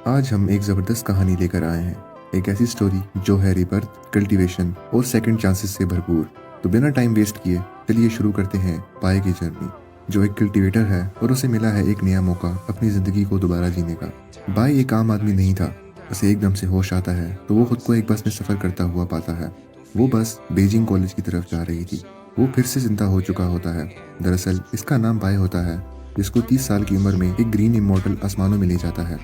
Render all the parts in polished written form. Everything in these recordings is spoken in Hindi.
आज हम एक ज़बरदस्त कहानी लेकर आए हैं। एक ऐसी स्टोरी जो है रिबर्थ, कल्टीवेशन और सेकंड चांसेस से भरपूर। तो बिना टाइम वेस्ट किए चलिए शुरू करते हैं बाय की जर्नी, जो एक कल्टीवेटर है और उसे मिला है एक नया मौका अपनी ज़िंदगी को दोबारा जीने का। बाय एक आम आदमी नहीं था। उसे एकदम से होश आता है तो वो खुद को एक बस में सफ़र करता हुआ पाता है। वो बस बीजिंग कॉलेज की तरफ जा रही थी। वो फिर से जिंदा हो चुका होता है। दरअसल इसका नाम बाय होता है, जिसको 30 साल की उम्र में एक ग्रीन इमॉर्टल आसमानों में ले जाता है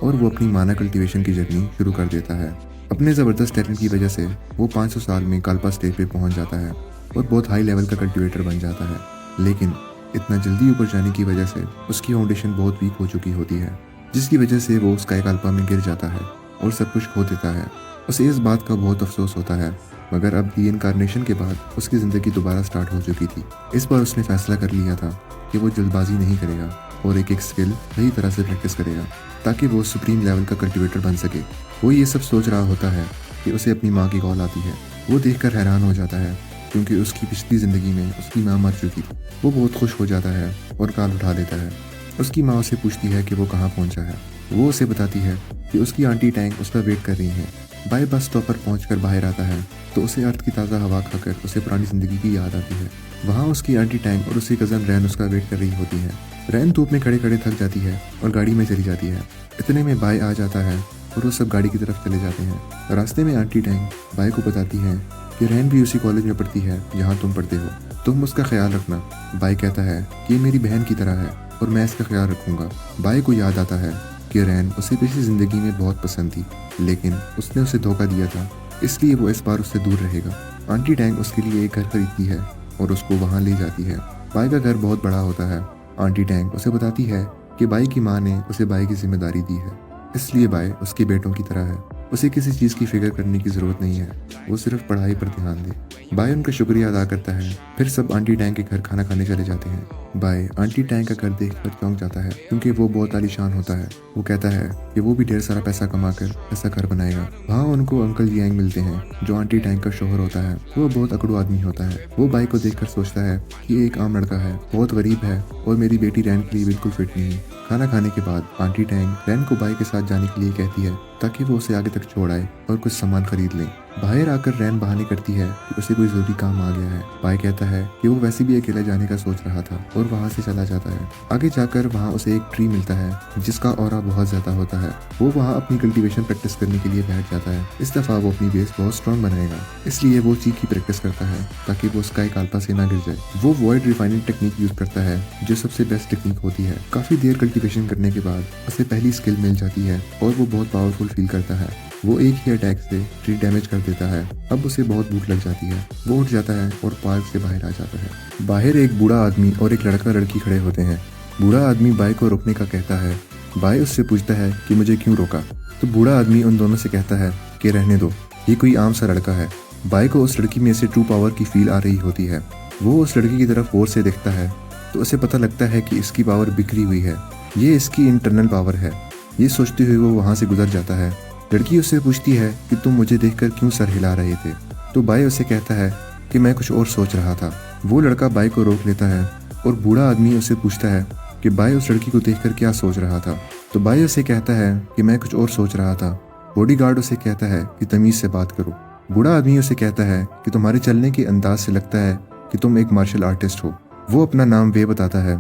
और वो अपनी माना कल्टीवेशन की जर्नी शुरू कर देता है। अपने ज़बरदस्त टैलेंट की वजह से वो 500 साल में काल्पा स्टेज पे पहुंच जाता है और बहुत हाई लेवल का कल्टीवेटर बन जाता है। लेकिन इतना जल्दी ऊपर जाने की वजह से उसकी फाउंडेशन बहुत वीक हो चुकी होती है, जिसकी वजह से वो स्काई काल्पा में गिर जाता है और सब कुछ खो देता है। उसे इस बात का बहुत अफसोस होता है, मगर अब रीइंकार्नेशन के बाद उसकी ज़िंदगी दोबारा स्टार्ट हो चुकी थी। इस बार उसने फैसला कर लिया था कि वो जल्दबाजी नहीं करेगा और एक एक स्किल सही तरह से प्रैक्टिस करेगा ताकि वो सुप्रीम लेवल का कल्टीवेटर बन सके। वो ये सब सोच रहा होता है कि उसे अपनी माँ की कॉल आती है। वो देखकर हैरान हो जाता है क्योंकि उसकी पिछली ज़िंदगी में उसकी माँ मर चुकी थी। वो बहुत खुश हो जाता है और कॉल उठा लेता है। उसकी माँ उसे पूछती है कि वो कहाँ पहुँचा है। वो उसे बताती है कि उसकी आंटी टैंक उस पर वेट कर रही हैं। बाय बस स्टॉप पर पहुँच बाहर आता है तो उसे अर्थ की ताज़ा हवा खाकर उसे पुरानी ज़िंदगी की याद आती है। वहाँ उसकी आंटी टैंक और उसकी कज़न रैन उसका वेट कर रही होती है। रैन धूप में खड़े खड़े थक जाती है और गाड़ी में चली जाती है। इतने में बाय आ जाता है और वो सब गाड़ी की तरफ चले जाते हैं। रास्ते में आंटी टैंक बाय को बताती है कि रैन भी उसी कॉलेज में पढ़ती है जहाँ तुम पढ़ते हो, तुम उसका ख्याल रखना। बाय कहता है कि ये मेरी बहन की तरह है और मैं इसका ख्याल रखूंगा। बाय को याद आता है कि रैन उसे पिछली ज़िंदगी में बहुत पसंद थी, लेकिन उसने उसे धोखा दिया था, इसलिए वो इस बार उससे दूर रहेगा। आंटी टैंक उसके लिए एक घर खरीदती है और उसको वहाँ ले जाती है। बाय का घर बहुत बड़ा होता है। आंटी टैंक उसे बताती है कि बाय की माँ ने उसे बाय की जिम्मेदारी दी है, इसलिए बाय उसके बेटों की तरह है। उसे किसी चीज़ की फिक्र करने की ज़रूरत नहीं है, वो सिर्फ पढ़ाई पर ध्यान दे। बाय उनका शुक्रिया अदा करता है। फिर सब आंटी टैंक के घर खाना खाने चले जाते हैं। बाय आंटी टैंक का घर देखकर चौंक जाता है क्योंकि वो बहुत आलीशान होता है। वो कहता है कि वो भी ढेर सारा पैसा कमाकर ऐसा घर बनाएगा। वहाँ उनको अंकल जियांग मिलते हैं, जो आंटी टैंक का शोहर होता है। वो बहुत अकड़ू आदमी होता है। वो बाय को देखकर सोचता है कि ये एक आम लड़का है, बहुत गरीब है और मेरी बेटी रैन के लिए बिल्कुल फिट नहीं है। खाना खाने के बाद आंटी टैंक रैन को बाय के साथ जाने के लिए कहती है ताकि वो उसे आगे तक छोड़ आए और कुछ सामान खरीद लें। बाहर आकर रैन बहाने करती है कि उसे कोई जरूरी काम आ गया है। बाय कहता है कि वो वैसे भी अकेला जाने का सोच रहा था और वहाँ से चला जाता है। आगे जाकर वहाँ उसे एक ट्री मिलता है जिसका ऑरा बहुत ज्यादा होता है। वो वहाँ अपनी कल्टीवेशन प्रैक्टिस करने के लिए बैठ जाता है। इस दफा वो अपनी बेस बहुत स्ट्रॉन्ग बनाएगा, इसलिए वो चीख की प्रैक्टिस करता है ताकि वो स्काई काल्पा से ना गिर जाए। वो वॉइड रिफाइनिंग टेक्निक यूज करता है, जो सबसे बेस्ट टेक्निक होती है। काफी देर कल्टीवेशन करने के बाद उसे पहली स्किल मिल जाती है और वो बहुत पावरफुल फील करता है। वो एक ही अटैक से ट्री डैमेज कर देता है। अब उसे बहुत भूख लग जाती है। वो उठ जाता है और पार्क से बाहर आ जाता है। बाहर एक बूढ़ा आदमी और एक लड़का लड़की खड़े होते हैं। बूढ़ा आदमी बाय को रोकने का कहता है। बाय उससे पूछता है कि मुझे क्यों रोका, तो बूढ़ा आदमी उन दोनों से कहता है कि रहने दो, ये कोई आम सा लड़का है। बाय को उस लड़की में से ट्रू पावर की फील आ रही होती है। वो उस लड़की की तरफ गौर से देखता है तो उसे पता लगता है कि इसकी पावर बिखरी हुई है, ये इसकी इंटरनल पावर है। ये सोचते हुए वो वहाँ से गुजर जाता है। लड़की उससे पूछती है कि तुम मुझे देखकर क्यों सर हिला रहे थे, तो बाय उसे कहता है कि मैं कुछ और सोच रहा था। वो लड़का बाय को रोक लेता है और बूढ़ा आदमी उससे पूछता है कि बाय उस लड़की को देखकर क्या सोच रहा था, तो बाय उसे कहता है कि मैं कुछ और सोच रहा था। बॉडीगार्ड उसे कहता है कि तमीज से बात करो। बूढ़ा आदमी उसे कहता है कि तुम्हारे चलने के अंदाज से लगता है कि तुम एक मार्शल आर्टिस्ट हो। वो अपना नाम वे बताता है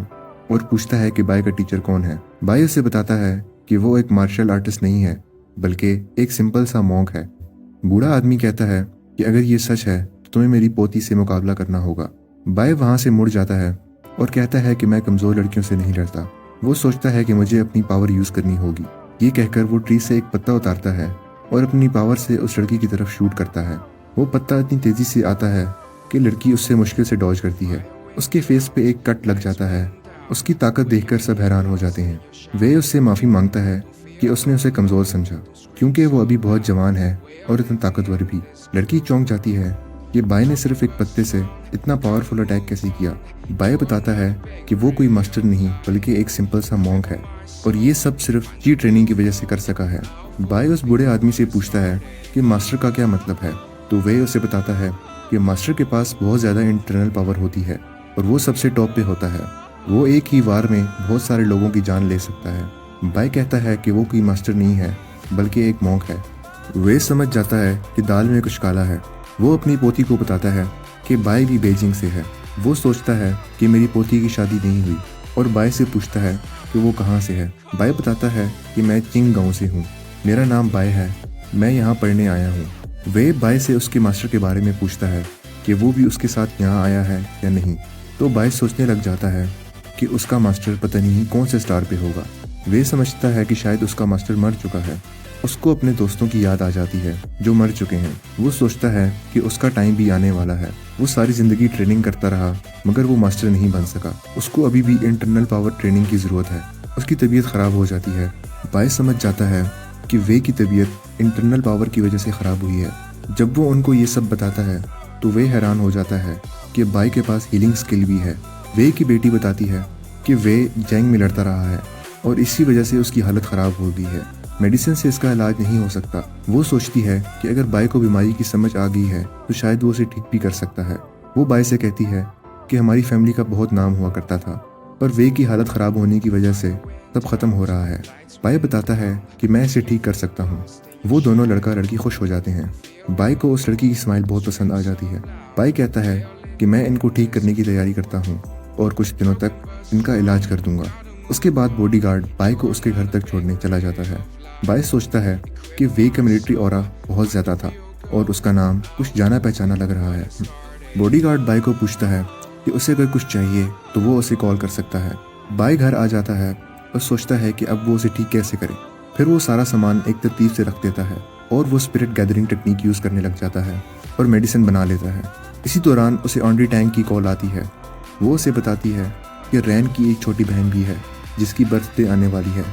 और पूछता है कि बाय का टीचर कौन है। बाय उसे बताता है कि वो एक मार्शल आर्टिस्ट नहीं है, बल्कि एक सिंपल सा मॉन्क है। बूढ़ा आदमी कहता है कि अगर ये सच है तो तुम्हें मेरी पोती से मुकाबला करना होगा। बाय वहाँ से मुड़ जाता है और कहता है कि मैं कमज़ोर लड़कियों से नहीं डरता। वो सोचता है कि मुझे अपनी पावर यूज़ करनी होगी। ये कहकर वो ट्री से एक पत्ता उतारता है और अपनी पावर से उस लड़की की तरफ शूट करता है। वो पत्ता इतनी तेज़ी से आता है कि लड़की उससे मुश्किल से डॉज करती है। उसके फेस पे एक कट लग जाता है। उसकी ताकत देखकर सब हैरान हो जाते हैं। वे उससे माफ़ी मांगता है कि उसने उसे कमज़ोर समझा क्योंकि वो अभी बहुत जवान है और इतना ताकतवर भी। लड़की चौंक जाती है कि बाय ने सिर्फ एक पत्ते से इतना पावरफुल अटैक कैसे किया। बाय बताता है कि वो कोई मास्टर नहीं बल्कि एक सिंपल सा मॉन्क है और ये सब सिर्फ की ट्रेनिंग की वजह से कर सका है। बाय उस बूढ़े आदमी से पूछता है कि मास्टर का क्या मतलब है, तो वे उसे बताता है कि मास्टर के पास बहुत ज़्यादा इंटरनल पावर होती है और वो सबसे टॉप पे होता है। वो एक ही वार में बहुत सारे लोगों की जान ले सकता है। बाय कहता है कि वो कोई मास्टर नहीं है बल्कि एक मॉन्क है। वे समझ जाता है कि दाल में कुछ काला है। वो अपनी पोती को बताता है कि बाय भी बीजिंग से है। वो सोचता है कि मेरी पोती की शादी नहीं हुई और बाय से पूछता है कि वो कहाँ से है। बाय बताता है कि मैं चिंग गांव से हूँ, मेरा नाम बाय है, मैं यहाँ पढ़ने आया हूँ। वे बाय से उसके मास्टर के बारे में पूछता है कि वो भी उसके साथ यहाँ आया है या नहीं। तो बाय सोचने लग जाता है कि उसका मास्टर पता नहीं कौन से स्टार पे होगा। वे समझता है कि शायद उसका मास्टर मर चुका है। उसको अपने दोस्तों की याद आ जाती है जो मर चुके हैं। वो सोचता है कि उसका टाइम भी आने वाला है। वो सारी जिंदगी ट्रेनिंग करता रहा मगर वो मास्टर नहीं बन सका। उसको अभी भी इंटरनल पावर ट्रेनिंग की ज़रूरत है। उसकी तबीयत ख़राब हो जाती है। बाय समझ जाता है कि वे की तबीयत इंटरनल पावर की वजह से ख़राब हुई है। जब वो उनको ये सब बताता है तो वे हैरान हो जाता है कि बाय के पास हीलिंग स्किल भी है। वे की बेटी बताती है कि वे जंग में लड़ता रहा है और इसी वजह से उसकी हालत ख़राब हो गई है। मेडिसिन से इसका इलाज नहीं हो सकता। वो सोचती है कि अगर बाय को बीमारी की समझ आ गई है तो शायद वो उसे ठीक भी कर सकता है। वो बाय से कहती है कि हमारी फैमिली का बहुत नाम हुआ करता था पर वे की हालत ख़राब होने की वजह से सब खत्म हो रहा है। बाय बताता है कि मैं इसे ठीक कर सकता हूँ। वो दोनों लड़का लड़की खुश हो जाते हैं। बाय को उस लड़की की स्माइल बहुत पसंद आ जाती है। बाय कहता है कि मैं इनको ठीक करने की तैयारी करता हूँ और कुछ दिनों तक इनका इलाज कर दूंगा। उसके बाद बॉडीगार्ड बाय को उसके घर तक छोड़ने चला जाता है। बाय सोचता है कि वे का मिलिट्री ऑरा बहुत ज़्यादा था और उसका नाम कुछ जाना पहचाना लग रहा है। बॉडीगार्ड बाय को पूछता है कि उसे अगर कुछ चाहिए तो वो उसे कॉल कर सकता है। बाय घर आ जाता है और सोचता है कि अब वो उसे ठीक कैसे करे। फिर वो सारा सामान एक तरतीब से रख देता है और वो स्पिरिट गैदरिंग टेक्निक यूज़ करने लग जाता है और मेडिसिन बना लेता है। इसी दौरान उसे ऑन्ड्री टैंक की कॉल आती है। वो उसे बताती है कि रैन की एक छोटी बहन भी है जिसकी बर्थडे आने वाली है।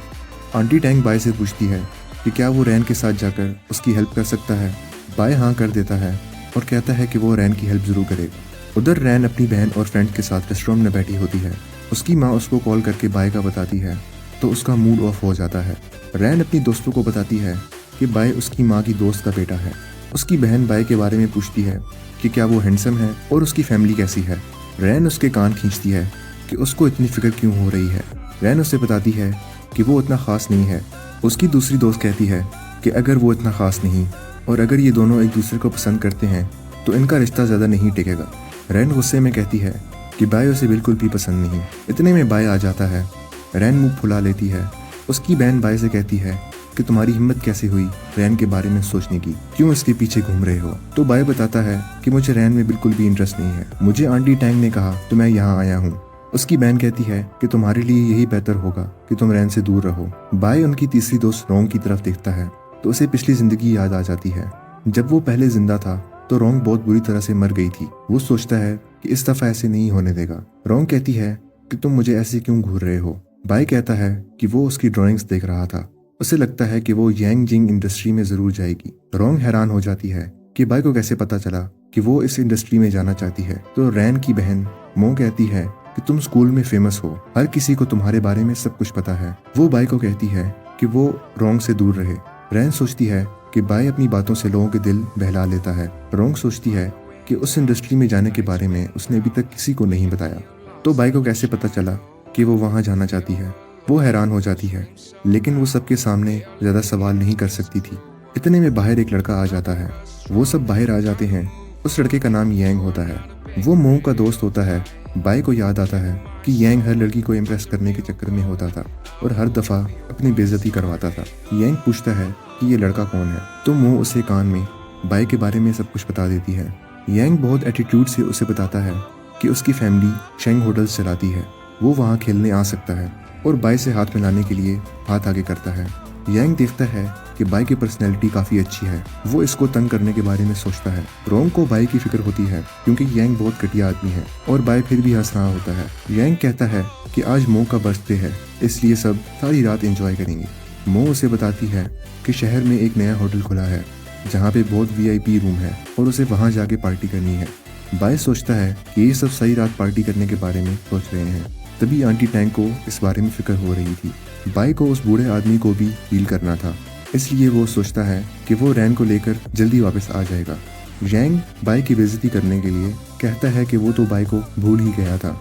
आंटी टैंक बाय से पूछती है कि क्या वो रैन के साथ जाकर उसकी हेल्प कर सकता है। बाय हाँ कर देता है और कहता है कि वो रैन की हेल्प ज़रूर करेगा। उधर रैन अपनी बहन और फ्रेंड के साथ रेस्टोरेंट में बैठी होती है। उसकी माँ उसको कॉल करके बाय का बताती है तो उसका मूड ऑफ हो जाता है। रैन अपनी दोस्तों को बताती है कि बाय उसकी माँ की दोस्त का बेटा है। उसकी बहन बाय के बारे में पूछती है कि क्या वो हैंडसम है और उसकी फैमिली कैसी है। रैन उसके कान खींचती है कि उसको इतनी फिक्र क्यों हो रही है। रैन उसे बताती है कि वो इतना ख़ास नहीं है। उसकी दूसरी दोस्त कहती है कि अगर वो इतना ख़ास नहीं और अगर ये दोनों एक दूसरे को पसंद करते हैं तो इनका रिश्ता ज़्यादा नहीं टिकेगा। रैन गुस्से में कहती है कि बाय उसे बिल्कुल भी पसंद नहीं। इतने में बाय आ जाता है। रैन मुंह फुला लेती है। उसकी बहन बाय से कहती है कि तुम्हारी हिम्मत कैसे हुई रैन के बारे में सोचने की, क्यों इसके पीछे घूम रहे हो। तो बाय बताता है कि मुझे रैन में बिल्कुल भी इंटरेस्ट नहीं है, मुझे आंटी टैंग ने कहा तो मैं यहाँ आया हूँ। उसकी बहन कहती है कि तुम्हारे लिए यही बेहतर होगा कि तुम रैन से दूर रहो। बाय उनकी तीसरी दोस्त रोंग की तरफ देखता है तो उसे पिछली जिंदगी याद आ जाती है। जब वो पहले जिंदा था तो रोंग बहुत बुरी तरह से मर गई थी। वो सोचता है कि इस दफा ऐसे नहीं होने देगा। रोंग कहती है कि तुम मुझे ऐसे क्यों घूर रहे हो। बाय कहता है कि वो उसकी ड्राइंग्स देख रहा था। उसे लगता है कि वो यांग जिंग इंडस्ट्री में जरूर जाएगी। रोंग हैरान हो जाती है कि बाय को कैसे पता चला कि वो इस इंडस्ट्री में जाना चाहती है। तो रैन की बहन मो कहती है कि तुम स्कूल में फेमस हो, हर किसी को तुम्हारे बारे में सब कुछ पता है। वो बाय को कहती है कि वो रोंग से दूर रहे। रैन सोचती है कि बाय अपनी बातों से लोगों के दिल बहला लेता है। रोंग सोचती है कि उस इंडस्ट्री में जाने के बारे में उसने अभी तक किसी को नहीं बताया, तो बाय को कैसे पता चला कि वो वहाँ जाना चाहती है। वो हैरान हो जाती है लेकिन वो सबके सामने ज़्यादा सवाल नहीं कर सकती थी। इतने में बाहर एक लड़का आ जाता है। वो सब बाहर आ जाते हैं। उस लड़के का नाम यांग होता है। वो मो का दोस्त होता है। बाय को याद आता है कि यांग हर लड़की को इम्प्रेस करने के चक्कर में होता था और हर दफ़ा अपनी बेइज्जती करवाता था। यांग पूछता है कि ये लड़का कौन है, तो मो उसे कान में बाय के बारे में सब कुछ बता देती है। यांग बहुत एटीट्यूड से उसे बताता है कि उसकी फैमिली शेंग होटल्स चलाती है, वो वहाँ खेलने आ सकता है और बाय से हाथ मिलाने के लिए हाथ आगे करता है। यांग देखता है कि बाय की पर्सनैलिटी काफ़ी अच्छी है। वो इसको तंग करने के बारे में सोचता है। रोंग को बाय की फिक्र होती है क्योंकि यांग बहुत घटिया आदमी है और बाय फिर भी हंस रहा होता है। यांग कहता है कि आज मो का बर्थडे है इसलिए सब सारी रात एंजॉय करेंगे। मो उसे बताती है कि शहर में एक नया होटल खुला है जहाँ पे बहुत VIP रूम है और उसे वहाँ जाके पार्टी करनी है। बाय सोचता है कि ये सब सारी रात पार्टी करने के बारे में सोच रहे हैं। तभी आंटी टैंक को इस बारे में फिक्र हो रही थी। बाय को उस बूढ़े आदमी को भी डील करना था, इसलिए वो सोचता है कि वो रैन को लेकर जल्दी वापस आ जाएगा। यांग बाय की बेइज्जती करने के लिए कहता है कि वो तो बाय को भूल ही गया था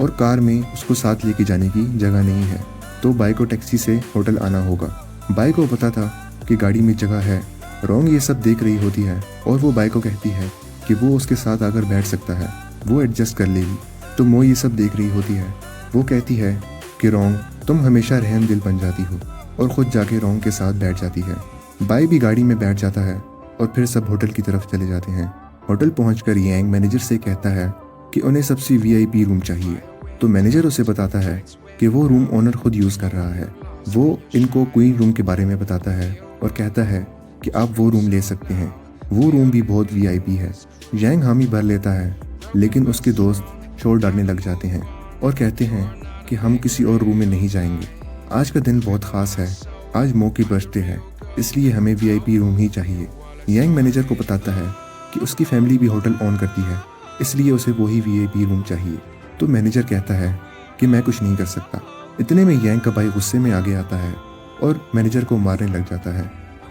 और कार में उसको साथ लेके जाने की जगह नहीं है। तो बाई को टैक्सी से होटल आना होगा। बाई को पता था कि गाड़ी में जगह है। रोंग ये सब देख रही होती है और वो बाई को कहती है कि वो उसके साथ आकर बैठ सकता है, वो एडजस्ट कर लेगी। तो मो ये सब देख रही होती है। वो कहती है कि रोंग तुम हमेशा रहम दिल बन जाती हो, और खुद जाके रोंग के साथ बैठ जाती है। बाई भी गाड़ी में बैठ जाता है और फिर सब होटल की तरफ चले जाते हैं। होटल पहुंचकर यांग मैनेजर से कहता है कि उन्हें सबसे वीआईपी रूम चाहिए। तो मैनेजर उसे बताता है कि वो रूम ओनर खुद यूज़ कर रहा है। वो इनको क्वीन रूम के बारे में बताता है और कहता है कि आप वो रूम ले सकते हैं, वो रूम भी बहुत वीआईपी है। यांग हामी भर लेता है, लेकिन उसके दोस्त शोर डालने लग जाते हैं और कहते हैं कि हम किसी और रूम में नहीं जाएंगे। आज का दिन बहुत ख़ास है, आज मो की बर्थडे है, इसलिए हमें वीआईपी रूम ही चाहिए। यांग मैनेजर को बताता है कि उसकी फैमिली भी होटल ऑन करती है, इसलिए उसे वही वीआईपी रूम चाहिए। तो मैनेजर कहता है कि मैं कुछ नहीं कर सकता। इतने में यांग का भाई गुस्से में आगे आता है और मैनेजर को मारने लग जाता है।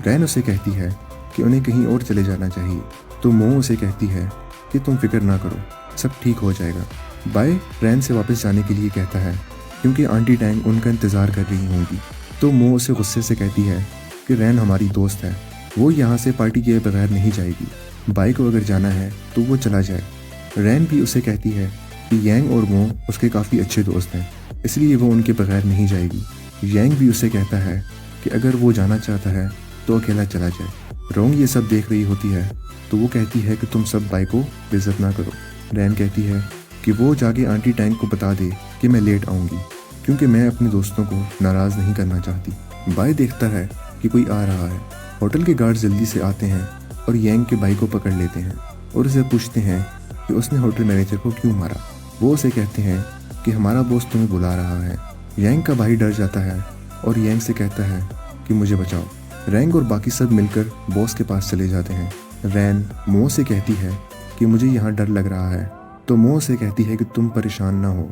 रैन उसे कहती है कि उन्हें कहीं और चले जाना चाहिए। तो मो उसे कहती है कि तुम फिक्र ना करो, सब ठीक हो जाएगा। बाय रैन से वापस जाने के लिए कहता है क्योंकि आंटी टैंग उनका इंतज़ार कर रही होंगी। तो मो उसे गुस्से से कहती है कि रैन हमारी दोस्त है, वो यहाँ से पार्टी किए बगैर नहीं जाएगी। बाई को अगर जाना है तो वो चला जाए। रैन भी उसे कहती है कि यांग और मो उसके काफ़ी अच्छे दोस्त हैं, इसलिए वो उनके बगैर नहीं जाएगी। यांग भी उसे कहता है कि अगर वो जाना चाहता है तो अकेला चला जाए। रोंग ये सब देख रही होती है, तो वो कहती है कि तुम सब बाई को बेइज्जत ना करो। रैन कहती है कि वो जाके आंटी टैंग को बता दे कि मैं लेट आऊँगी, क्योंकि मैं अपने दोस्तों को नाराज़ नहीं करना चाहती। बाई देखता है कि कोई आ रहा है। होटल के गार्ड जल्दी से आते हैं और यांग के भाई को पकड़ लेते हैं और उसे पूछते हैं कि उसने होटल मैनेजर को क्यों मारा। वो उसे कहते हैं कि हमारा बॉस तुम्हें बुला रहा है। यांग का भाई डर जाता है और यांग से कहता है कि मुझे बचाओ। रैंग और बाकी सब मिलकर बॉस के पास चले जाते हैं। रैन मो से कहती है कि मुझे यहाँ डर लग रहा है। तो मो से कहती है कि तुम परेशान ना हो,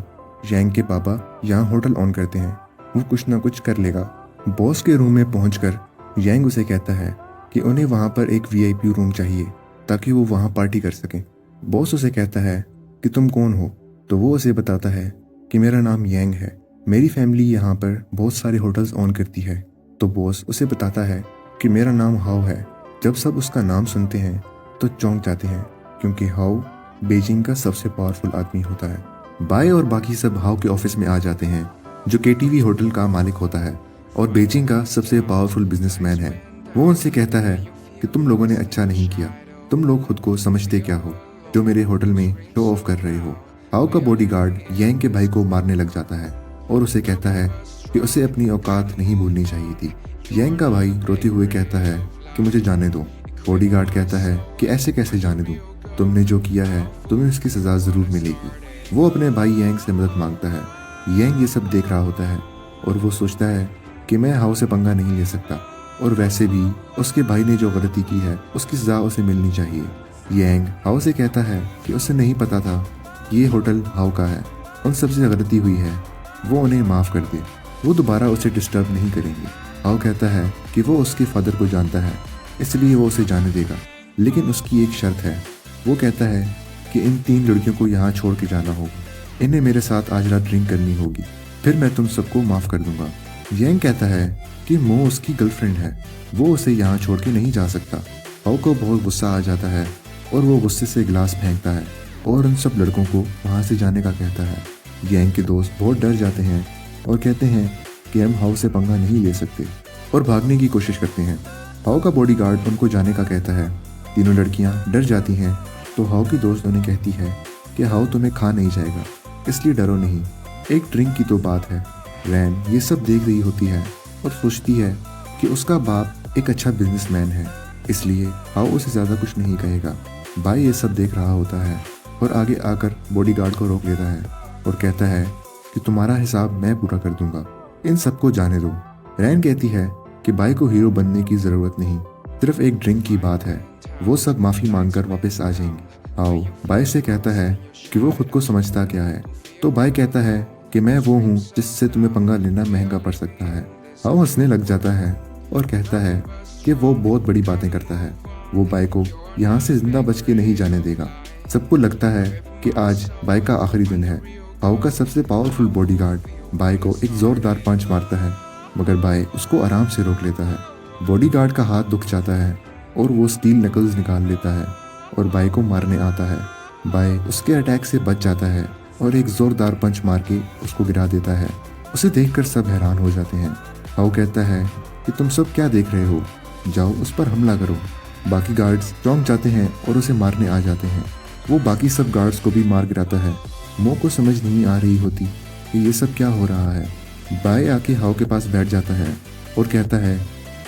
यांग के पापा यहाँ होटल ऑन करते हैं, वो कुछ ना कुछ कर लेगा। बॉस के रूम में पहुंचकर यांग उसे कहता है कि उन्हें वहाँ पर एक वीआईपी रूम चाहिए ताकि वो वहाँ पार्टी कर सकें। बॉस उसे कहता है कि तुम कौन हो। तो वो उसे बताता है कि मेरा नाम यांग है, मेरी फैमिली यहाँ पर बहुत सारे होटल्स ऑन करती है। तो बॉस उसे बताता है कि मेरा नाम हाओ है। जब सब उसका नाम सुनते हैं तो चौंक जाते हैं, क्योंकि हाओ बीजिंग का सबसे पावरफुल आदमी होता है। बाय और बाकी सब हाओ के ऑफिस में आ जाते हैं, जो केटीवी होटल का मालिक होता है और बीजिंग का सबसे पावरफुल बिजनेसमैन है। वो उनसे कहता है कि तुम लोगों ने अच्छा नहीं किया, तुम लोग खुद को समझते क्या हो जो मेरे होटल में शो ऑफ कर रहे हो। हाओ का बॉडीगार्ड यांग के भाई को मारने लग जाता है और उसे कहता है कि उसे अपनी औकात नहीं भूलनी चाहिए थी। यांग का भाई रोते हुए कहता है कि मुझे जाने दो। बॉडीगार्ड कहता है कि ऐसे कैसे जाने दूं, तुमने जो किया है तुम्हें उसकी सजा जरूर मिलेगी। वो अपने भाई यांग से मदद मांगता है। यांग ये सब देख रहा होता है और वो सोचता है कि मैं हाओ से पंगा नहीं ले सकता, और वैसे भी उसके भाई ने जो गलती की है उसकी सजा उसे मिलनी चाहिए। यांग हाओ से कहता है कि उसे नहीं पता था ये होटल हाओ का है, उन सबसे गलती हुई है, वो उन्हें माफ़ कर दे, वो दोबारा उसे डिस्टर्ब नहीं करेंगे। हाओ कहता है कि वो उसके फादर को जानता है, इसलिए वो उसे जाने देगा, लेकिन उसकी एक शर्त है। वो कहता है कि इन 3 लड़कियों को यहाँ छोड़ के जाना होगा, इन्हें मेरे साथ आज रात ड्रिंक करनी होगी, फिर मैं तुम सबको माफ़ कर दूंगा। यांग कहता है कि मो उसकी गर्लफ्रेंड है, वो उसे यहाँ छोड़ के नहीं जा सकता। हाओ को बहुत गुस्सा आ जाता है और वो गुस्से से गिलास फेंकता है और उन सब लड़कों को वहाँ से जाने का कहता है। यांग के दोस्त बहुत डर जाते हैं और कहते हैं कि हम हाओ से पंगा नहीं ले सकते और भागने की कोशिश करते हैं। हाओ का बॉडीगार्ड उनको जाने का कहता है। तीनों लड़कियां डर जाती हैं, तो हाओ की दोस्त उन्हें कहती है कि हाओ तुम्हें खा नहीं जाएगा, इसलिए डरो नहीं, एक ड्रिंक की तो बात है। रैन ये सब देख रही होती है और सोचती है कि उसका बाप एक अच्छा बिजनेसमैन है, इसलिए हाओ उसे ज़्यादा कुछ नहीं कहेगा। बाई ये सब देख रहा होता है और आगे आकर बॉडीगार्ड को रोक लेता है और कहता है कि तुम्हारा हिसाब मैं पूरा कर दूंगा, इन सबको जाने दो। रैन कहती है कि बाई को हीरो बनने की ज़रूरत नहीं, सिर्फ एक ड्रिंक की बात है, वो सब माफ़ी मांगकर वापस आ जाएंगे। हाओ बाई से कहता है कि वो खुद को समझता क्या है। तो बाई कहता है कि मैं वो हूँ जिससे तुम्हें पंगा लेना महंगा पड़ सकता है। हाओ हंसने लग जाता है और कहता है कि वो बहुत बड़ी बातें करता है, वो बाई को यहाँ से जिंदा बच के नहीं जाने देगा। सबको लगता है कि आज बाई का आखिरी दिन है। हाउ का सबसे पावरफुल बॉडीगार्ड बाय को एक जोरदार पंच मारता है, मगर बाय उसको आराम से रोक लेता है। बॉडीगार्ड का हाथ दुख जाता है और वो स्टील नकल्स निकाल लेता है और बाय को मारने आता है। बाय उसके अटैक से बच जाता है और एक जोरदार पंच मार के उसको गिरा देता है। उसे देखकर सब हैरान हो जाते हैं। हाउ कहता है कि तुम सब क्या देख रहे हो, जाओ उस पर हमला करो। बाकी गार्ड्स चौंक जाते हैं और उसे मारने आ जाते हैं। वो बाकी सब गार्ड्स को भी मार गिराता है। मो को समझ नहीं आ रही होती कि ये सब क्या हो रहा है। बाय आके हाउ के पास बैठ जाता है और कहता है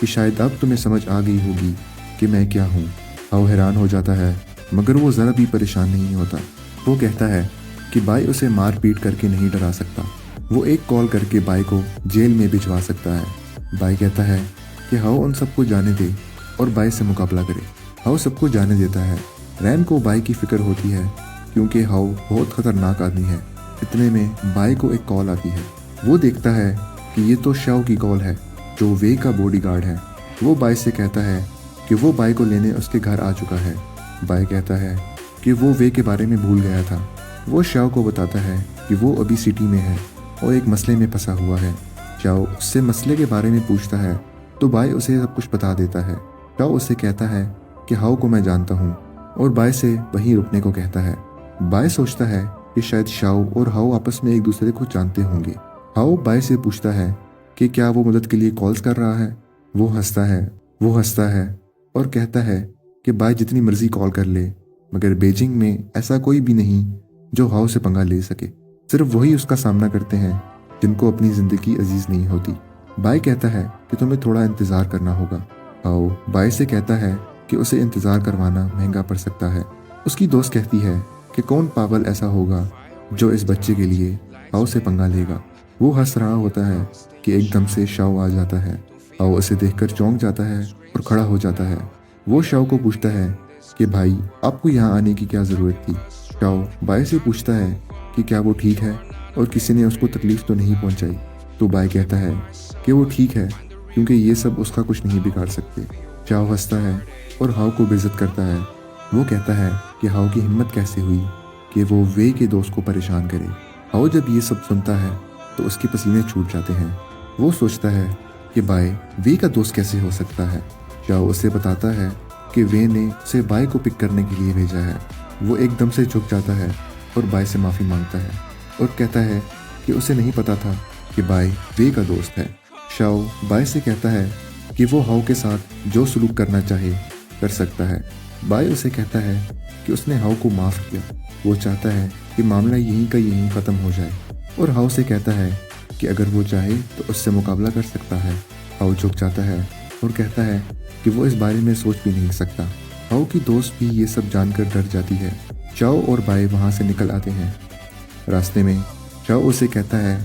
कि शायद अब तुम्हें समझ आ गई होगी कि मैं क्या हूँ। हाउ हैरान हो जाता है, मगर वो ज़रा भी परेशान नहीं होता। वो कहता है कि बाय उसे मार पीट करके नहीं डरा सकता। वो एक कॉल करके बाय को जेल में भिजवा सकता है। बाय कहता है कि हाउ उन सबको जाने दे और बाय से मुकाबला करे। हाउ सबको जाने देता है। रैन को बाय की फिक्र होती है क्योंकि हाउ बहुत खतरनाक आदमी है। इतने में बाय को एक कॉल आती है। वो देखता है कि ये तो शाओ की कॉल है जो वे का बॉडीगार्ड है। वो बाय से कहता है कि वो बाय को लेने उसके घर आ चुका है। बाय कहता है कि वो वे के बारे में भूल गया था। वो शाओ को बताता है कि वो अभी सिटी में है और एक मसले में फंसा हुआ है। शाओ उससे मसले के बारे में पूछता है तो बाय उसे सब कुछ बता देता है। शाओ उससे कहता है कि हाउ को मैं जानता हूँ और बाय से वहीं रुकने को कहता है। बाय सोचता है कि शायद शाओ और हाउ आपस में एक दूसरे को जानते होंगे। हाउ बाय से पूछता है कि क्या वो मदद के लिए कॉल्स कर रहा है। वो हंसता है और कहता है कि बाय जितनी मर्जी कॉल कर ले, मगर बीजिंग में ऐसा कोई भी नहीं जो हाउ से पंगा ले सके। सिर्फ वही उसका सामना करते हैं जिनको अपनी जिंदगी अजीज नहीं होती। बाय कहता है कि तुम्हें थोड़ा इंतजार करना होगा। हाउ बाय से कहता है कि उसे इंतजार करवाना महंगा पड़ सकता है। उसकी दोस्त कहती है कि कौन पागल ऐसा होगा जो इस बच्चे के लिए हाउ से पंगा लेगा। वो हंस रहा होता है कि एकदम से शाओ आ जाता है। हाउ उसे देखकर चौंक जाता है और खड़ा हो जाता है। वो शाओ को पूछता है कि भाई आपको यहाँ आने की क्या ज़रूरत थी। शाओ बाय से पूछता है कि क्या वो ठीक है और किसी ने उसको तकलीफ तो नहीं पहुँचाई। तो बाय कहता है कि वो ठीक है क्योंकि ये सब उसका कुछ नहीं बिगाड़ सकते। शाओ हंसता है और हाउ को बेइज्जत करता है। वो कहता है कि हाउ की हिम्मत कैसे हुई कि वो वे के दोस्त को परेशान करे। हाउ जब ये सब सुनता है तो उसके पसीने छूट जाते हैं। वो सोचता है कि बाय वे का दोस्त कैसे हो सकता है। शाओ उसे बताता है कि वे ने उसे बाय को पिक करने के लिए भेजा है। वो एकदम से झुक जाता है और बाय से माफ़ी मांगता है और कहता है कि उसे नहीं पता था कि बाय वे का दोस्त है। शाओ बाय से कहता है कि वो हाउ के साथ जो सलूक करना चाहे कर सकता है। बाय उसे कहता है कि उसने हाउ को माफ़ किया। वो चाहता है कि मामला यहीं का यहीं ख़त्म हो जाए और हाउ से कहता है कि अगर वो चाहे तो उससे मुकाबला कर सकता है। हाउ झुक जाता है और कहता है कि वो इस बारे में सोच भी नहीं सकता। हाउ की दोस्त भी ये सब जानकर डर जाती है। शाओ और बाय वहाँ से निकल आते हैं। रास्ते में शाओ उसे कहता है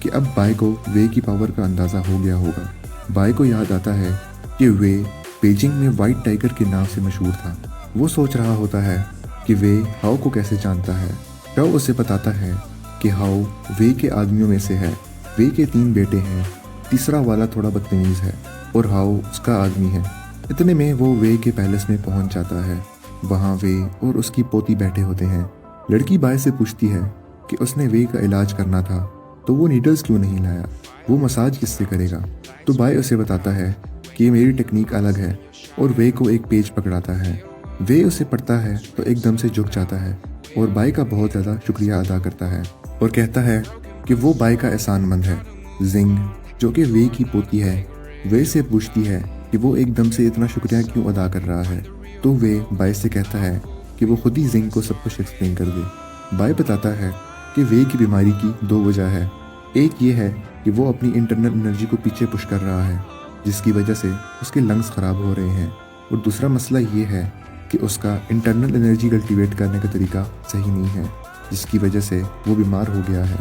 कि अब बाय को वे की पावर का अंदाज़ा हो गया होगा। बाय को याद आता है कि वे बीजिंग में वाइट टाइगर के नाम से मशहूर था। वो सोच रहा होता है कि वे हाउ को कैसे जानता है। शाओ उसे बताता है कि हाउ वे के आदमियों में से है। वे के 3 बेटे हैं, तीसरा वाला थोड़ा बदतमीज़ है और हाउ उसका आदमी है। इतने में वो वे के पैलेस में पहुंच जाता है। वहाँ वे और उसकी पोती बैठे होते हैं। लड़की बाय से पूछती है कि उसने वे का इलाज करना था तो वो नीडल्स क्यों नहीं लाया, वो मसाज किससे करेगा। तो बाय उसे बताता है कि मेरी टेक्निक अलग है और वे को एक पेज पकड़ाता है। वे उसे पढ़ता है तो एकदम से झुक जाता है और बाय का बहुत ज़्यादा शुक्रिया अदा करता है और कहता है कि वो बाय का एहसानमंद है। जिंग जो कि वे की पोती है, वे से पूछती है कि वो एकदम से इतना शुक्रिया क्यों अदा कर रहा है। तो वे बाय से कहता है कि वो खुद ही जिंग को सब कुछ एक्सप्लेन कर दे। बाय बताता है कि वे की बीमारी की 2 वजह है। एक ये है कि वो अपनी इंटरनल एनर्जी को पीछे पुश कर रहा है जिसकी वजह से उसके लंग्स ख़राब हो रहे हैं, और दूसरा मसला ये है कि उसका इंटरनल एनर्जी कल्टीवेट करने का तरीका सही नहीं है जिसकी वजह से वो बीमार हो गया है।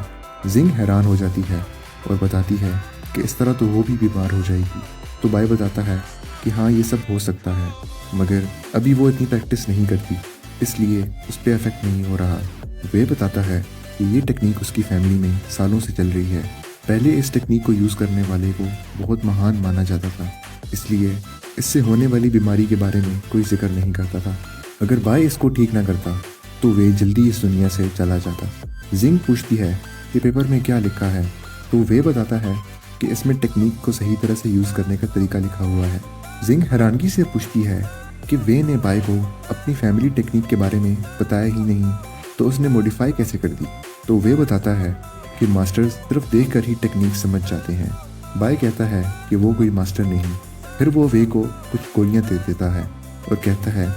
जिंग हैरान हो जाती है और बताती है कि इस तरह तो वो भी बीमार हो जाएगी। तो बाय बताता है कि हाँ ये सब हो सकता है, मगर अभी वो इतनी प्रैक्टिस नहीं करती इसलिए उस पर इफेक्ट नहीं हो रहा। वे बताता है कि ये टेक्निक उसकी फैमिली में सालों से चल रही है। पहले इस टेक्निक को यूज़ करने वाले को बहुत महान माना जाता था, इसलिए इससे होने वाली बीमारी के बारे में कोई जिक्र नहीं करता था। अगर बाय इसको ठीक ना करता तो वे जल्दी इस दुनिया से चला जाता। जिंग पूछती है कि पेपर में क्या लिखा है, तो वे बताता है कि इसमें टेक्निक को सही तरह से यूज़ करने का तरीका लिखा हुआ है। जिंग हैरानगी से पूछती है कि वे ने बाय को अपनी फैमिली टेक्निक के बारे में बताया ही नहीं, तो उसने मॉडिफाई कैसे कर दी। तो वे बताता है कि मास्टर्स सिर्फ देख कर ही टेक्निक समझ जाते हैं। बाय कहता है कि वो कोई मास्टर नहीं। फिर वो वे को कुछ गोलियां दे देता है और कहता है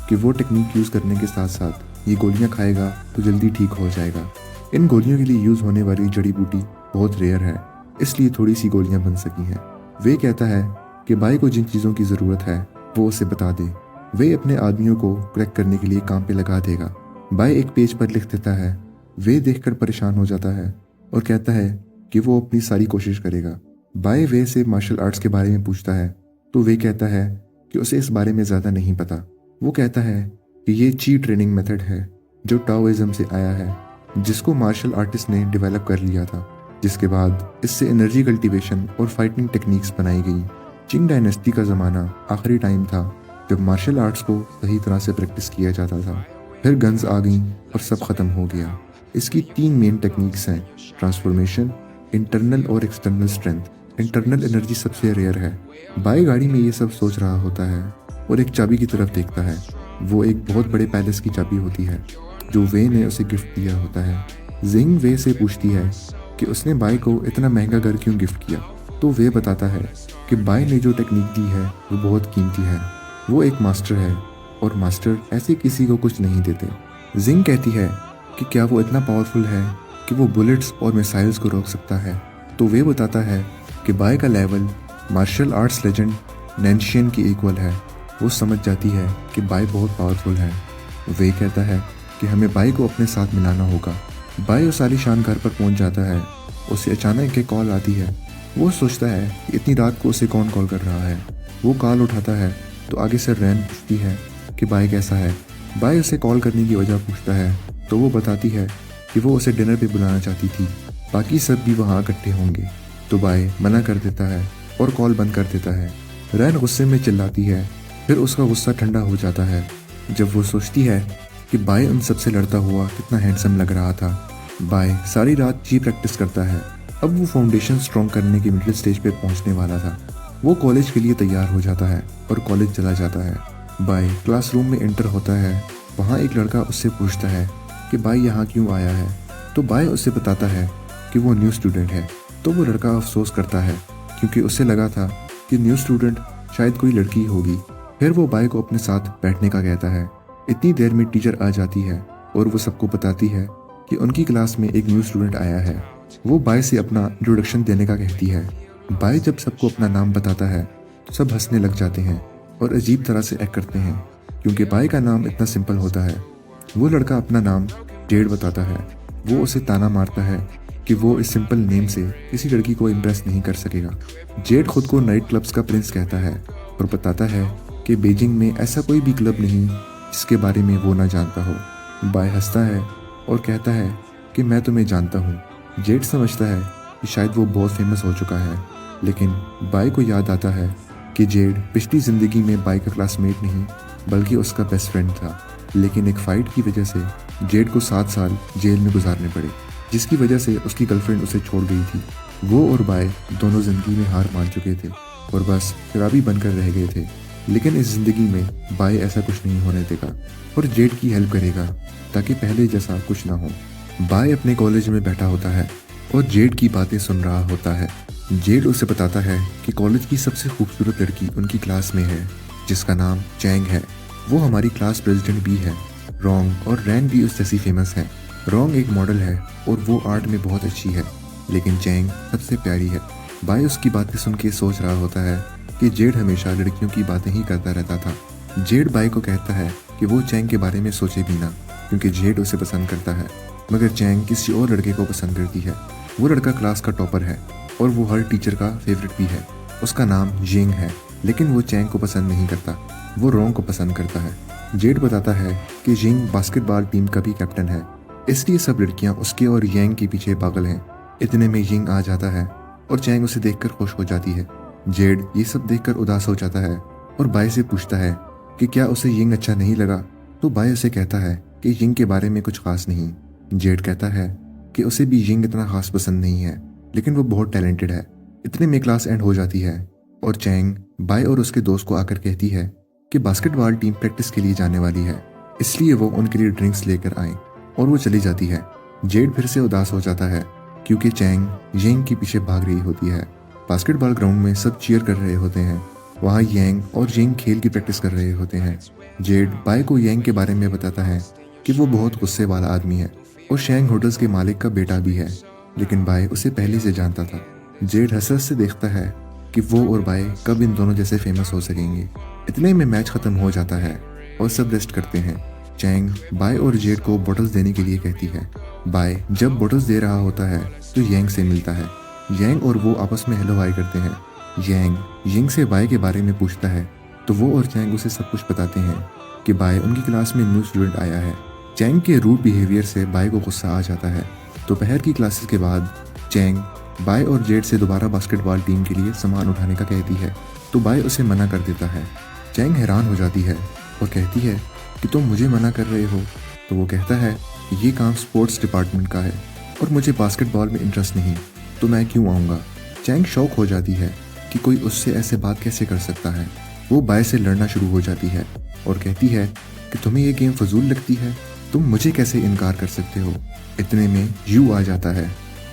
कि वो टेक्निक यूज़ करने के साथ साथ ये गोलियां खाएगा तो जल्दी ठीक हो जाएगा। इन गोलियों के लिए यूज़ होने वाली जड़ी बूटी बहुत रेयर है, इसलिए थोड़ी सी गोलियां बन सकी हैं। वे कहता है कि बाय को जिन चीज़ों की ज़रूरत है वो उसे बता दे। वे अपने आदमियों को क्रैक करने के लिए काम पे लगा देगा। बाय एक पेज पर लिख देता है। वे देखकर परेशान हो जाता है और कहता है कि वो अपनी सारी कोशिश करेगा। बाय वे से मार्शल आर्ट्स के बारे में पूछता है, तो वे कहता है कि उसे इस बारे में ज़्यादा नहीं पता। वो कहता है कि ये ची ट्रेनिंग मेथड है जो टाओइज्म से आया है, जिसको मार्शल आर्टिस्ट ने डेवलप कर लिया था, जिसके बाद इससे एनर्जी कल्टीवेशन और फाइटिंग टेक्निक्स बनाई गई। चिंग डायनेस्टी का ज़माना आखिरी टाइम था जब मार्शल आर्ट्स को सही तरह से प्रैक्टिस किया जाता था। फिर गन्स आ गई और सब खत्म हो गया। इसकी 3 मेन टेक्निक्स हैं, ट्रांसफॉर्मेशन, इंटरनल और एक्सटर्नल स्ट्रेंथ। इंटरनल एनर्जी सबसे रेयर है। बाय गाड़ी में ये सब सोच रहा होता है और एक चाबी की तरफ देखता है। वो एक बहुत बड़े पैलेस की चाबी होती है जो वे ने उसे गिफ्ट दिया होता है। जिंग वे से पूछती है कि उसने बाय को इतना महंगा घर क्यों गिफ्ट किया, तो वे बताता है कि बाय ने जो टेक्निक दी है वो बहुत कीमती है। वो एक मास्टर है और मास्टर ऐसे किसी को कुछ नहीं देते। जिंग कहती है कि क्या वो इतना पावरफुल है कि वो बुलेट्स और मिसाइल्स को रोक सकता है, तो वे बताता है कि बाय का लेवल मार्शल आर्ट्स लेजेंड नैन्शियन की इक्वल है। वो समझ जाती है कि बाय बहुत पावरफुल है। वे कहता है कि हमें बाय को अपने साथ मिलाना होगा। बाय उस आलीशान घर पर पहुंच जाता है। उसे अचानक एक कॉल आती है। वो सोचता है कि इतनी रात को उसे कौन कॉल कर रहा है। वो कॉल उठाता है तो आगे से रैन पूछती है कि बाय कैसा है। बाय उसे कॉल करने की वजह पूछता है तो वो बताती है कि वो उसे डिनर पे बुलाना चाहती थी, बाकी सब भी वहाँ इकट्ठे होंगे। तो बाय मना कर देता है और कॉल बंद कर देता है। रैन गुस्से में चिल्लाती है, फिर उसका गुस्सा ठंडा हो जाता है जब वो सोचती है कि बाय उन सबसे लड़ता हुआ कितना हैंडसम लग रहा था। बाय सारी रात जी प्रैक्टिस करता है। अब वो फाउंडेशन स्ट्रॉन्ग करने की मिडिल स्टेज पे पहुंचने वाला था। वो कॉलेज के लिए तैयार हो जाता है और कॉलेज चला जाता है। बाय क्लासरूम में एंटर होता है। वहाँ एक लड़का उससे पूछता है कि बाय यहाँ क्यों आया है, तो बाय उससे बताता है कि वो न्यू स्टूडेंट है। तो वो लड़का अफसोस करता है क्योंकि उसे लगा था कि न्यू स्टूडेंट शायद कोई लड़की होगी। फिर वो बाय को अपने साथ बैठने का कहता है। इतनी देर में टीचर आ जाती है और वो सबको बताती है कि उनकी क्लास में एक न्यू स्टूडेंट आया है। वो बाय से अपना इंट्रोडक्शन देने का कहती है। बाय जब सबको अपना नाम बताता है तो सब हंसने लग जाते हैं और अजीब तरह से एक्ट करते हैं क्योंकि बाय का नाम इतना सिंपल होता है। वो लड़का अपना नाम जेड बताता है। वो उसे ताना मारता है कि वो इस सिंपल नेम से किसी लड़की को इम्प्रेस नहीं कर सकेगा। जेड खुद को नाइट क्लब्स का प्रिंस कहता है और बताता है कि बीजिंग में ऐसा कोई भी क्लब नहीं जिसके बारे में वो ना जानता हो। बाय हंसता है और कहता है कि मैं तुम्हें जानता हूँ। जेड समझता है कि शायद वो बहुत फेमस हो चुका है, लेकिन बाय को याद आता है कि जेड पिछली ज़िंदगी में बाय का क्लासमेट नहीं बल्कि उसका बेस्ट फ्रेंड था। लेकिन एक फ़ाइट की वजह से जेड को 7 साल जेल में गुजारने पड़े, जिसकी वजह से उसकी गर्लफ्रेंड उसे छोड़ गई थी। वो और बाय दोनों ज़िंदगी में हार मान चुके थे और बस शराबी बनकर रह गए थे। लेकिन इस ज़िंदगी में बाय ऐसा कुछ नहीं होने देगा और जेड की हेल्प करेगा ताकि पहले जैसा कुछ ना हो। बाय अपने कॉलेज में बैठा होता है और जेड की बातें सुन रहा होता है। जेड उसे बताता है कि कॉलेज की सबसे खूबसूरत लड़की उनकी क्लास में है जिसका नाम चैंग है। वो हमारी क्लास प्रेसिडेंट भी है। रोंग और रैन भी उस जैसी फेमस है। रोंग एक मॉडल है और वो आर्ट में बहुत अच्छी है, लेकिन चैंग सबसे प्यारी है। बाय उसकी बातें सुन के सोच रहा होता है कि जेड हमेशा लड़कियों की बातें ही करता रहता था। जेड बाय को कहता है कि वो चैंग के बारे में सोचे भी ना, क्योंकि जेड उसे पसंद करता है, मगर चैंग किसी और लड़के को पसंद करती है। वो लड़का क्लास का टॉपर है और वो हर टीचर का फेवरेट भी है। उसका नाम जिंग है, लेकिन वो चैंग को पसंद नहीं करता, वो रोंग को पसंद करता है। जेड बताता है कि जिंग बास्केटबॉल टीम का भी कैप्टन है, इसलिए सब लड़कियां उसके और यांग के पीछे पागल हैं। इतने में जिंग आ जाता है और चैंग उसे देखकर खुश हो जाती है। जेड ये सब देखकर उदास हो जाता है और बाय से पूछता है कि क्या उसे यिंग अच्छा नहीं लगा, तो बाय उसे कहता है कि यिंग के बारे में कुछ खास नहीं। जेड कहता है कि उसे भी यिंग इतना खास पसंद नहीं है, लेकिन वो बहुत टैलेंटेड है। इतने में क्लास एंड हो जाती है और चैंग बाय और उसके दोस्त को आकर कहती है कि बास्केटबॉल टीम प्रैक्टिस के लिए जाने वाली है, इसलिए वो उनके लिए ड्रिंक्स लेकर आए और वो चली जाती है। जेड फिर से उदास हो जाता है क्योंकि चैंग यिंग के पीछे भाग रही होती है। बास्केटबॉल ग्राउंड में सब चीयर कर रहे होते हैं। वहाँ यंग और यिंग खेल की प्रैक्टिस कर रहे होते हैं। जेड बाय को यंग के बारे में बताता है कि वो बहुत गुस्से वाला आदमी है और शैंग होटल्स के मालिक का बेटा भी है, लेकिन बाय उसे पहले से जानता था। जेड हंस से देखता है कि वो और बाय कब इन दोनों जैसे फेमस हो सकेंगे। इतने में मैच खत्म हो जाता है और सब रेस्ट करते हैं। चैंग बाय और जेड को बॉटल्स देने के लिए कहती है। बाय जब बॉटल्स दे रहा होता है तो यंग से मिलता है। यंग और वो आपस में हेलो हाय करते हैं। यंग यिंग से बाय के बारे में पूछता है तो वो और चैंग उसे सब कुछ बताते हैं कि बाय उनकी क्लास में न्यू स्टूडेंट आया है। चैंग के रूड बिहेवियर से बाय को गुस्सा आ जाता है। दोपहर की क्लासेस के बाद चैंग बाय और जेड से दोबारा बास्केटबॉल टीम के लिए सामान उठाने का कहती है तो बाय उसे मना कर देता है। चैंग हैरान हो जाती है और कहती है कि तुम मुझे मना कर रहे हो। तो वो कहता है कि ये काम स्पोर्ट्स डिपार्टमेंट का है और मुझे बास्केटबॉल में इंटरेस्ट नहीं, तो मैं क्यों आऊँगा। चैंग शॉक हो जाती है कि कोई उससे ऐसे बात कैसे कर सकता है। वो बाय से लड़ना शुरू हो जाती है और कहती है कि तुम्हें ये गेम फजूल लगती है, तुम मुझे कैसे इनकार कर सकते हो। इतने में यू आ जाता है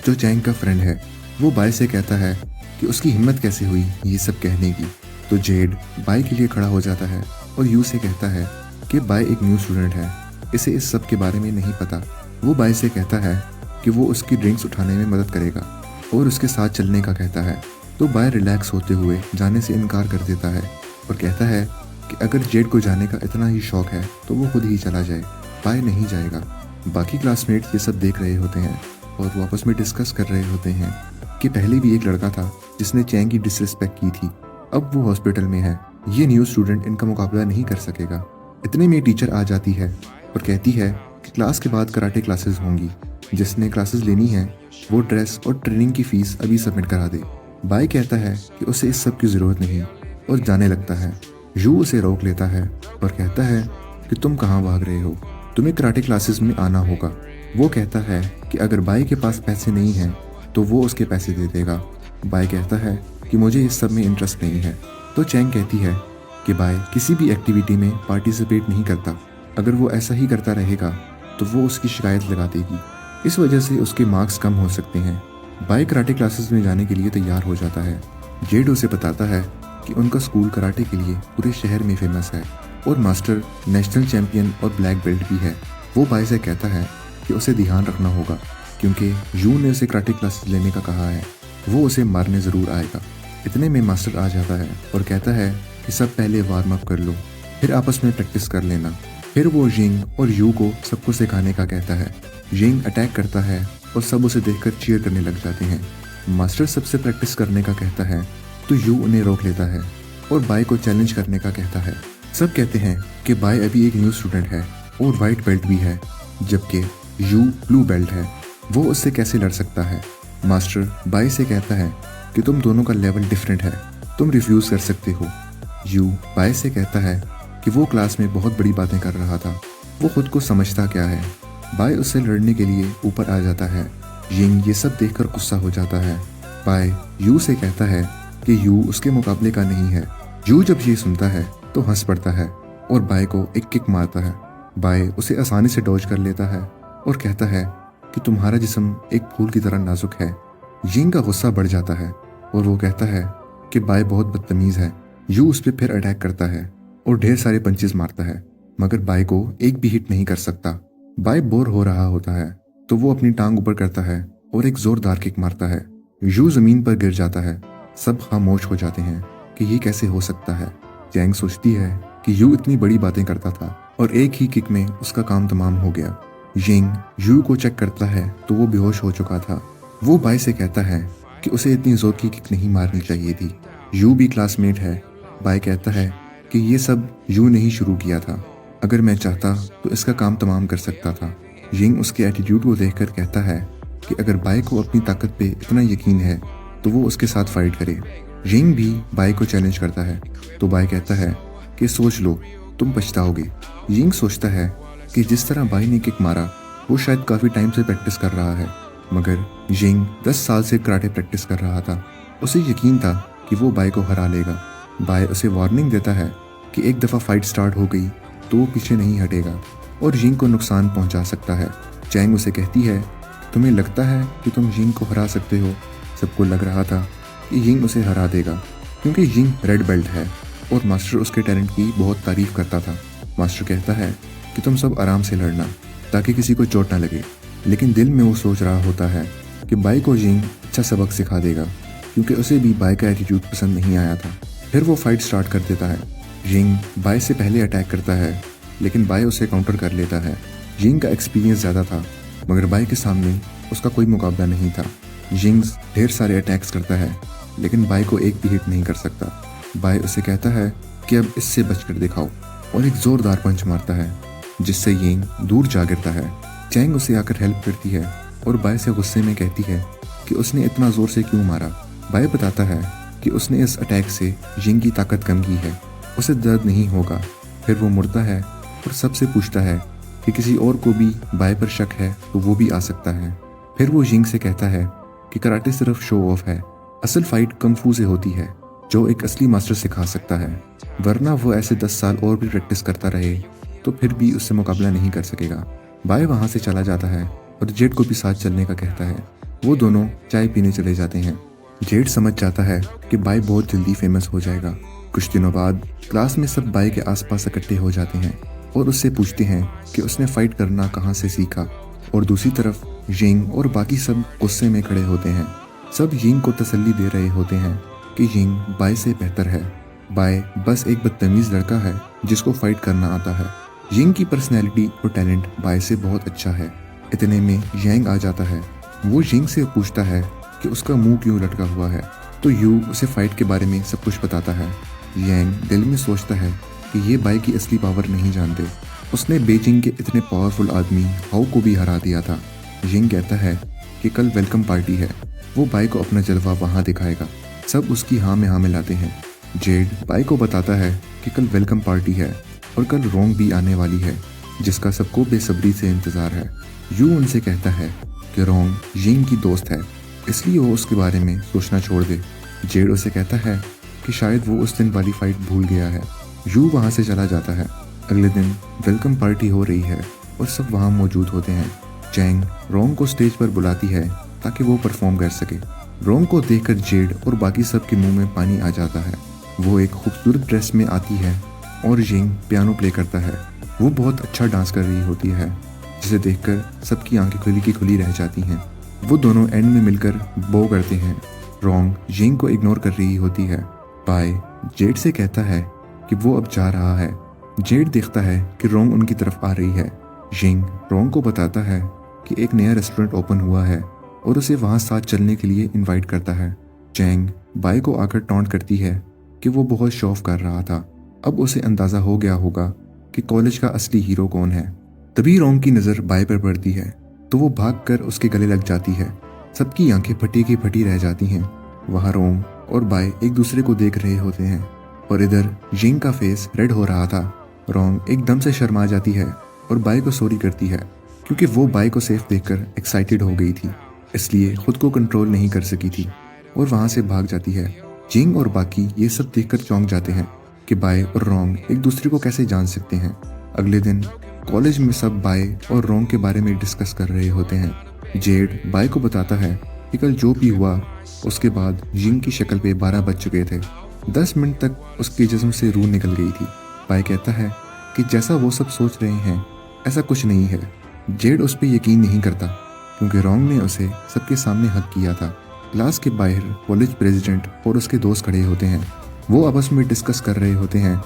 जो चैंग का फ्रेंड है। वो बाय से कहता है कि उसकी हिम्मत कैसे हुई ये सब कहने की। तो जेड बाय के लिए खड़ा हो जाता है और यू से कहता है कि बाय एक न्यू स्टूडेंट है, इसे इस सब के बारे में नहीं पता। वो बाय से कहता है कि वो उसकी ड्रिंक्स उठाने में मदद करेगा और उसके साथ चलने का कहता है। तो बाय रिलैक्स होते हुए जाने से इनकार कर देता है और कहता है कि अगर जेड को जाने का इतना ही शौक है तो वो खुद ही चला जाए, बाय नहीं जाएगा। बाकी क्लासमेट्स ये सब देख रहे होते हैं और वो आपस में डिस्कस कर रहे होते हैं कि पहले भी एक लड़का था जिसने चैंग की डिसरिस्पेक्ट की थी, अब वो हॉस्पिटल में है, ये न्यू स्टूडेंट इनका मुकाबला नहीं कर सकेगा। इतने में टीचर आ जाती है और कहती है कि क्लास के बाद कराटे क्लासेस होंगी, जिसने क्लासेस लेनी है वो ड्रेस और ट्रेनिंग की फीस अभी सबमिट करा दे। बाय कहता है कि उसे इस सब की ज़रूरत नहीं और जाने लगता है। यू उसे रोक लेता है और कहता है कि तुम कहाँ भाग रहे हो, तुम्हें कराटे क्लासेस में आना होगा। वो कहता है कि अगर बाय के पास पैसे नहीं हैं तो वो उसके पैसे दे देगा। बाय कहता है कि मुझे इस सब में इंटरेस्ट नहीं है। तो चैंग कहती है कि बाय किसी भी एक्टिविटी में पार्टिसिपेट नहीं करता, अगर वो ऐसा ही करता रहेगा तो वो उसकी शिकायत लगा देगी, इस वजह से उसके मार्क्स कम हो सकते हैं। बाय कराटे क्लासेस में जाने के लिए तैयार हो जाता है। जेड उसे बताता है कि उनका स्कूल कराटे के लिए पूरे शहर में फेमस है और मास्टर नेशनल चैंपियन और ब्लैक बेल्ट भी है। वो बाय से कहता है कि उसे ध्यान रखना होगा क्योंकि यू ने उसे कराटे क्लासेस लेने का कहा है, वो उसे मारने ज़रूर आएगा। इतने में मास्टर आ जाता है और कहता है कि सब पहले वार्म अप कर लो, फिर आपस में प्रैक्टिस कर लेना। फिर वो यिंग और यू को सबको सिखाने का कहता है। यिंग अटैक करता है और सब उसे देखकर चीयर करने लग जाते हैं। मास्टर सबसे प्रैक्टिस करने का कहता है तो यू उन्हें रोक लेता है और बाय को चैलेंज करने का कहता है। सब कहते हैं कि बाय अभी एक न्यू स्टूडेंट है और वाइट बेल्ट भी है, जबकि यू ब्लू बेल्ट है, वो उससे कैसे लड़ सकता है। मास्टर बाय से कहता है कि तुम दोनों का लेवल डिफरेंट है, तुम रिफ्यूज़ कर सकते हो। यू बाय से कहता है कि वो क्लास में बहुत बड़ी बातें कर रहा था, वो खुद को समझता क्या है। बाय उससे लड़ने के लिए ऊपर आ जाता है। यिंग ये सब देखकर गुस्सा हो जाता है। बाय यू से कहता है कि यू उसके मुकाबले का नहीं है। यू जब ये सुनता है तो हंस पड़ता है और बाय को एक किक मारता है। बाय उसे आसानी से डॉज कर लेता है और कहता है कि तुम्हारा जिस्म एक फूल की तरह नाजुक है। यिंग का गुस्सा बढ़ जाता है और वो कहता है कि बाय बहुत बदतमीज़ है। यू उस पर फिर अटैक करता है और ढेर सारे पंचेस मारता है, मगर बाय को एक भी हिट नहीं कर सकता। बाय बोर हो रहा होता है तो वो अपनी टांग ऊपर करता है और एक जोरदार किक मारता है। यू जमीन पर गिर जाता है। सब खामोश हो जाते हैं कि ये कैसे हो सकता है। चैंग सोचती है कि यू इतनी बड़ी बातें करता था और एक ही किक में उसका काम तमाम हो गया। यिंग यू को चेक करता है तो वो बेहोश हो चुका था। वो बाय से कहता है कि उसे इतनी जोर की किक नहीं मारनी चाहिए थी, यू भी क्लासमेट है। बाय कहता है कि ये सब यू ने ही शुरू किया था, अगर मैं चाहता तो इसका काम तमाम कर सकता था। यिंग उसके एटीट्यूड को देखकर कहता है कि अगर बाय को अपनी ताकत पे इतना यकीन है तो वो उसके साथ फाइट करे। यिंग भी बाय को चैलेंज करता है तो बाय कहता है कि सोच लो, तुम पछताओगे। यिंग सोचता है कि जिस तरह बाय ने किक मारा वो शायद काफ़ी टाइम से प्रैक्टिस कर रहा है, मगर जिंग 10 साल से कराटे प्रैक्टिस कर रहा था। उसे यकीन था कि वो बाय को हरा लेगा। बाय उसे वार्निंग देता है कि एक दफ़ा फाइट स्टार्ट हो गई तो वो पीछे नहीं हटेगा और जिंग को नुकसान पहुंचा सकता है। चैंग उसे कहती है, तुम्हें लगता है कि तुम जिंग को हरा सकते हो? सबको लग रहा था कि जिंग उसे हरा देगा क्योंकि जिंग रेड बेल्ट है और मास्टर उसके टैलेंट की बहुत तारीफ करता था। मास्टर कहता है कि तुम सब आराम से लड़ना ताकि किसी को चोट ना लगे, लेकिन दिल में वो सोच रहा होता है कि बाय को जिंग अच्छा सबक सिखा देगा क्योंकि उसे भी बाय का एटीट्यूड पसंद नहीं आया था। फिर वो फाइट स्टार्ट कर देता है। जिंग बाय से पहले अटैक करता है लेकिन बाय उसे काउंटर कर लेता है। जिंग का एक्सपीरियंस ज़्यादा था मगर बाय के सामने उसका कोई मुकाबला नहीं था। जिंग ढेर सारे अटैक्स करता है लेकिन बाय को एक भी हिट नहीं कर सकता। बाय उसे कहता है कि अब इससे बचकर दिखाओ और एक जोरदार पंच मारता है जिससे यिंग दूर जा गिरता है। चैंग उसे आकर हेल्प करती है और बाय से गुस्से में कहती है कि उसने इतना जोर से क्यों मारा। बाय बताता है कि उसने इस अटैक से यिंग की ताकत कम की है, उसे दर्द नहीं होगा। फिर वो मुड़ता है और सबसे पूछता है कि किसी और को भी बाय पर शक है तो वो भी आ सकता है। फिर वो यिंग से कहता है कि कराटे सिर्फ शो ऑफ है, असल फाइट कुंग-फू से होती है जो एक असली मास्टर सिखा सकता है, वरना वो ऐसे 10 साल और भी प्रैक्टिस करता रहे तो फिर भी उससे मुकाबला नहीं कर सकेगा। बाय वहाँ से चला जाता है और जेड को भी साथ चलने का कहता है। वो दोनों चाय पीने चले जाते हैं। जेड समझ जाता है कि बाय बहुत जल्दी फेमस हो जाएगा। कुछ दिनों बाद क्लास में सब बाय के आसपास इकट्ठे हो जाते हैं और उससे पूछते हैं कि उसने फाइट करना कहाँ से सीखा। और दूसरी तरफ यिंग और बाकी सब गुस्से में खड़े होते हैं। सब यिंग को तसल्ली दे रहे होते हैं कि यिंग बाय से बेहतर है। बाय बस एक बदतमीज लड़का है जिसको फाइट करना आता है। यिंग की पर्सनैलिटी और टैलेंट बाय से बहुत अच्छा है। इतने में यांग आ जाता है। वो यिंग से पूछता है कि उसका मुंह क्यों लटका हुआ है तो यू उसे फाइट के बारे में सब कुछ बताता है। यांग दिल में सोचता है कि ये बाय की असली पावर नहीं जानते, उसने बीजिंग के इतने पावरफुल आदमी हाउ को भी हरा दिया था। यिंग कहता है कि कल वेलकम पार्टी है, वो बाय को अपना जलवा वहाँ दिखाएगा। सब उसकी हाँ में हाँ मिलाते हैं। जेड बाय को बताता है कि कल वेलकम पार्टी है और कल रोंग भी आने वाली है जिसका सबको बेसब्री से इंतजार है। यू उनसे कहता है कि रोंग यिंग की दोस्त है इसलिए वो उसके बारे में सोचना छोड़ दे। जेड उसे कहता है कि शायद वो उस दिन वाली फाइट भूल गया है। यू वहाँ से चला जाता है। अगले दिन वेलकम पार्टी हो रही है और सब वहाँ मौजूद होते हैं। चैंग रोंग को स्टेज पर बुलाती है ताकि वो परफॉर्म कर सके। रोंग को देखकर जेड और बाकी सब के मुंह में पानी आ जाता है। वो एक खूबसूरत ड्रेस में आती है और यिंग पियानो प्ले करता है। वो बहुत अच्छा डांस कर रही होती है जिसे देखकर सबकी आंखें खुली की खुली रह जाती हैं। वो दोनों एंड में मिलकर बो करते हैं। रोंग यिंग को इग्नोर कर रही होती है। बाय जेड से कहता है कि वो अब जा रहा है। जेड देखता है कि रोंग उनकी तरफ आ रही है। यिंग रोंग को बताता है कि एक नया रेस्टोरेंट ओपन हुआ है और उसे वहाँ साथ चलने के लिए इनवाइट करता है। चैंग बाय को आकर टॉन्ट करती है कि वो बहुत शो ऑफ कर रहा था। अब उसे अंदाजा हो गया होगा कि कॉलेज का असली हीरो कौन है। तभी रोंग की नज़र बाय पर पड़ती है तो वो भागकर उसके गले लग जाती है। सबकी आंखें फटी की फटी रह जाती हैं। वहाँ रोंग और बाय एक दूसरे को देख रहे होते हैं और इधर यिंग का फेस रेड हो रहा था। रोंग एकदम से शर्मा जाती है और बाय को सॉरी करती है क्योंकि वो बाय को सेफ देखकर एक्साइटेड हो गई थी, इसलिए खुद को कंट्रोल नहीं कर सकी थी और वहाँ से भाग जाती है। यिंग और बाकी ये सब देखकर चौंक जाते हैं कि बाय और रोंग एक दूसरे को कैसे जान सकते हैं। अगले दिन कॉलेज में सब बाय और रोंग के बारे में डिस्कस कर रहे होते हैं। जेड बाय को बताता है कि कल जो भी हुआ उसके बाद यिंग की शक्ल पे 12 बज चुके थे। 10 मिनट तक उसके जिस्म से रूह निकल गई थी। बाय कहता है कि जैसा वो सब सोच रहे हैं ऐसा कुछ नहीं है। जेड उस पर यकीन नहीं करता क्योंकि रोंग ने उसे सबके सामने हक किया था। क्लास के बाहर कॉलेज प्रेसिडेंट और उसके दोस्त खड़े होते हैं। वो आपस में डिस्कस कर रहे होते हैं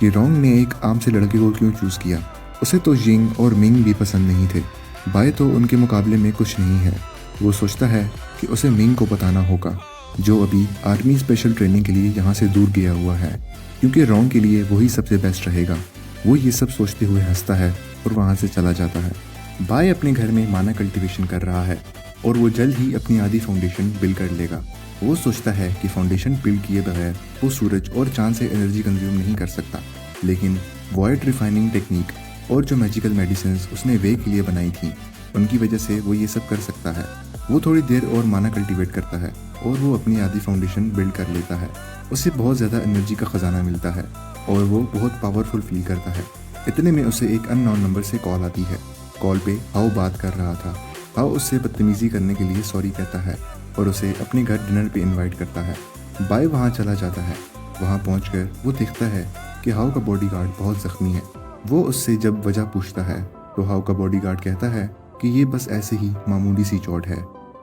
कि रोंग ने एक आम से लड़के को क्यों चूज़ किया। उसे तो यिंग और मिंग भी पसंद नहीं थे। बाय तो उनके मुकाबले में कुछ नहीं है। वो सोचता है कि उसे मिंग को बताना होगा जो अभी आर्मी स्पेशल ट्रेनिंग के लिए यहाँ से दूर गया हुआ है क्योंकि रोंग के लिए वही सबसे बेस्ट रहेगा। वो ये सब सोचते हुए हंसता है और वहाँ से चला जाता है। बाय अपने घर में माना कल्टीवेशन कर रहा है और वो जल्द ही अपनी आधी फाउंडेशन बिल्ड कर लेगा। वो सोचता है कि फाउंडेशन बिल्ड किए बगैर वो सूरज और चांद से एनर्जी कंज्यूम नहीं कर सकता, लेकिन वॉइड रिफाइनिंग टेक्निक और जो मैजिकल मेडिसिन उसने वे के लिए बनाई थी उनकी वजह से वो ये सब कर सकता है। वो थोड़ी देर और माना कल्टीवेट करता है और वो अपनी आधी फाउंडेशन बिल्ड कर लेता है। उसे बहुत ज़्यादा एनर्जी का ख़जाना मिलता है और वो बहुत पावरफुल फील करता है। इतने में उसे एक अननोन नंबर से कॉल आती है। कॉल पे हाउ बात कर रहा था। हाउ उससे बदतमीज़ी करने के लिए सॉरी कहता है और उसे अपने घर डिनर पे इनवाइट करता है। बाय वहाँ चला जाता है। वहाँ पहुँचकर वो देखता है कि हाउ का बॉडीगार्ड बहुत ज़ख्मी है। वो उससे जब वजह पूछता है तो हाउ का बॉडीगार्ड कहता है कि ये बस ऐसे ही मामूली सी चोट है।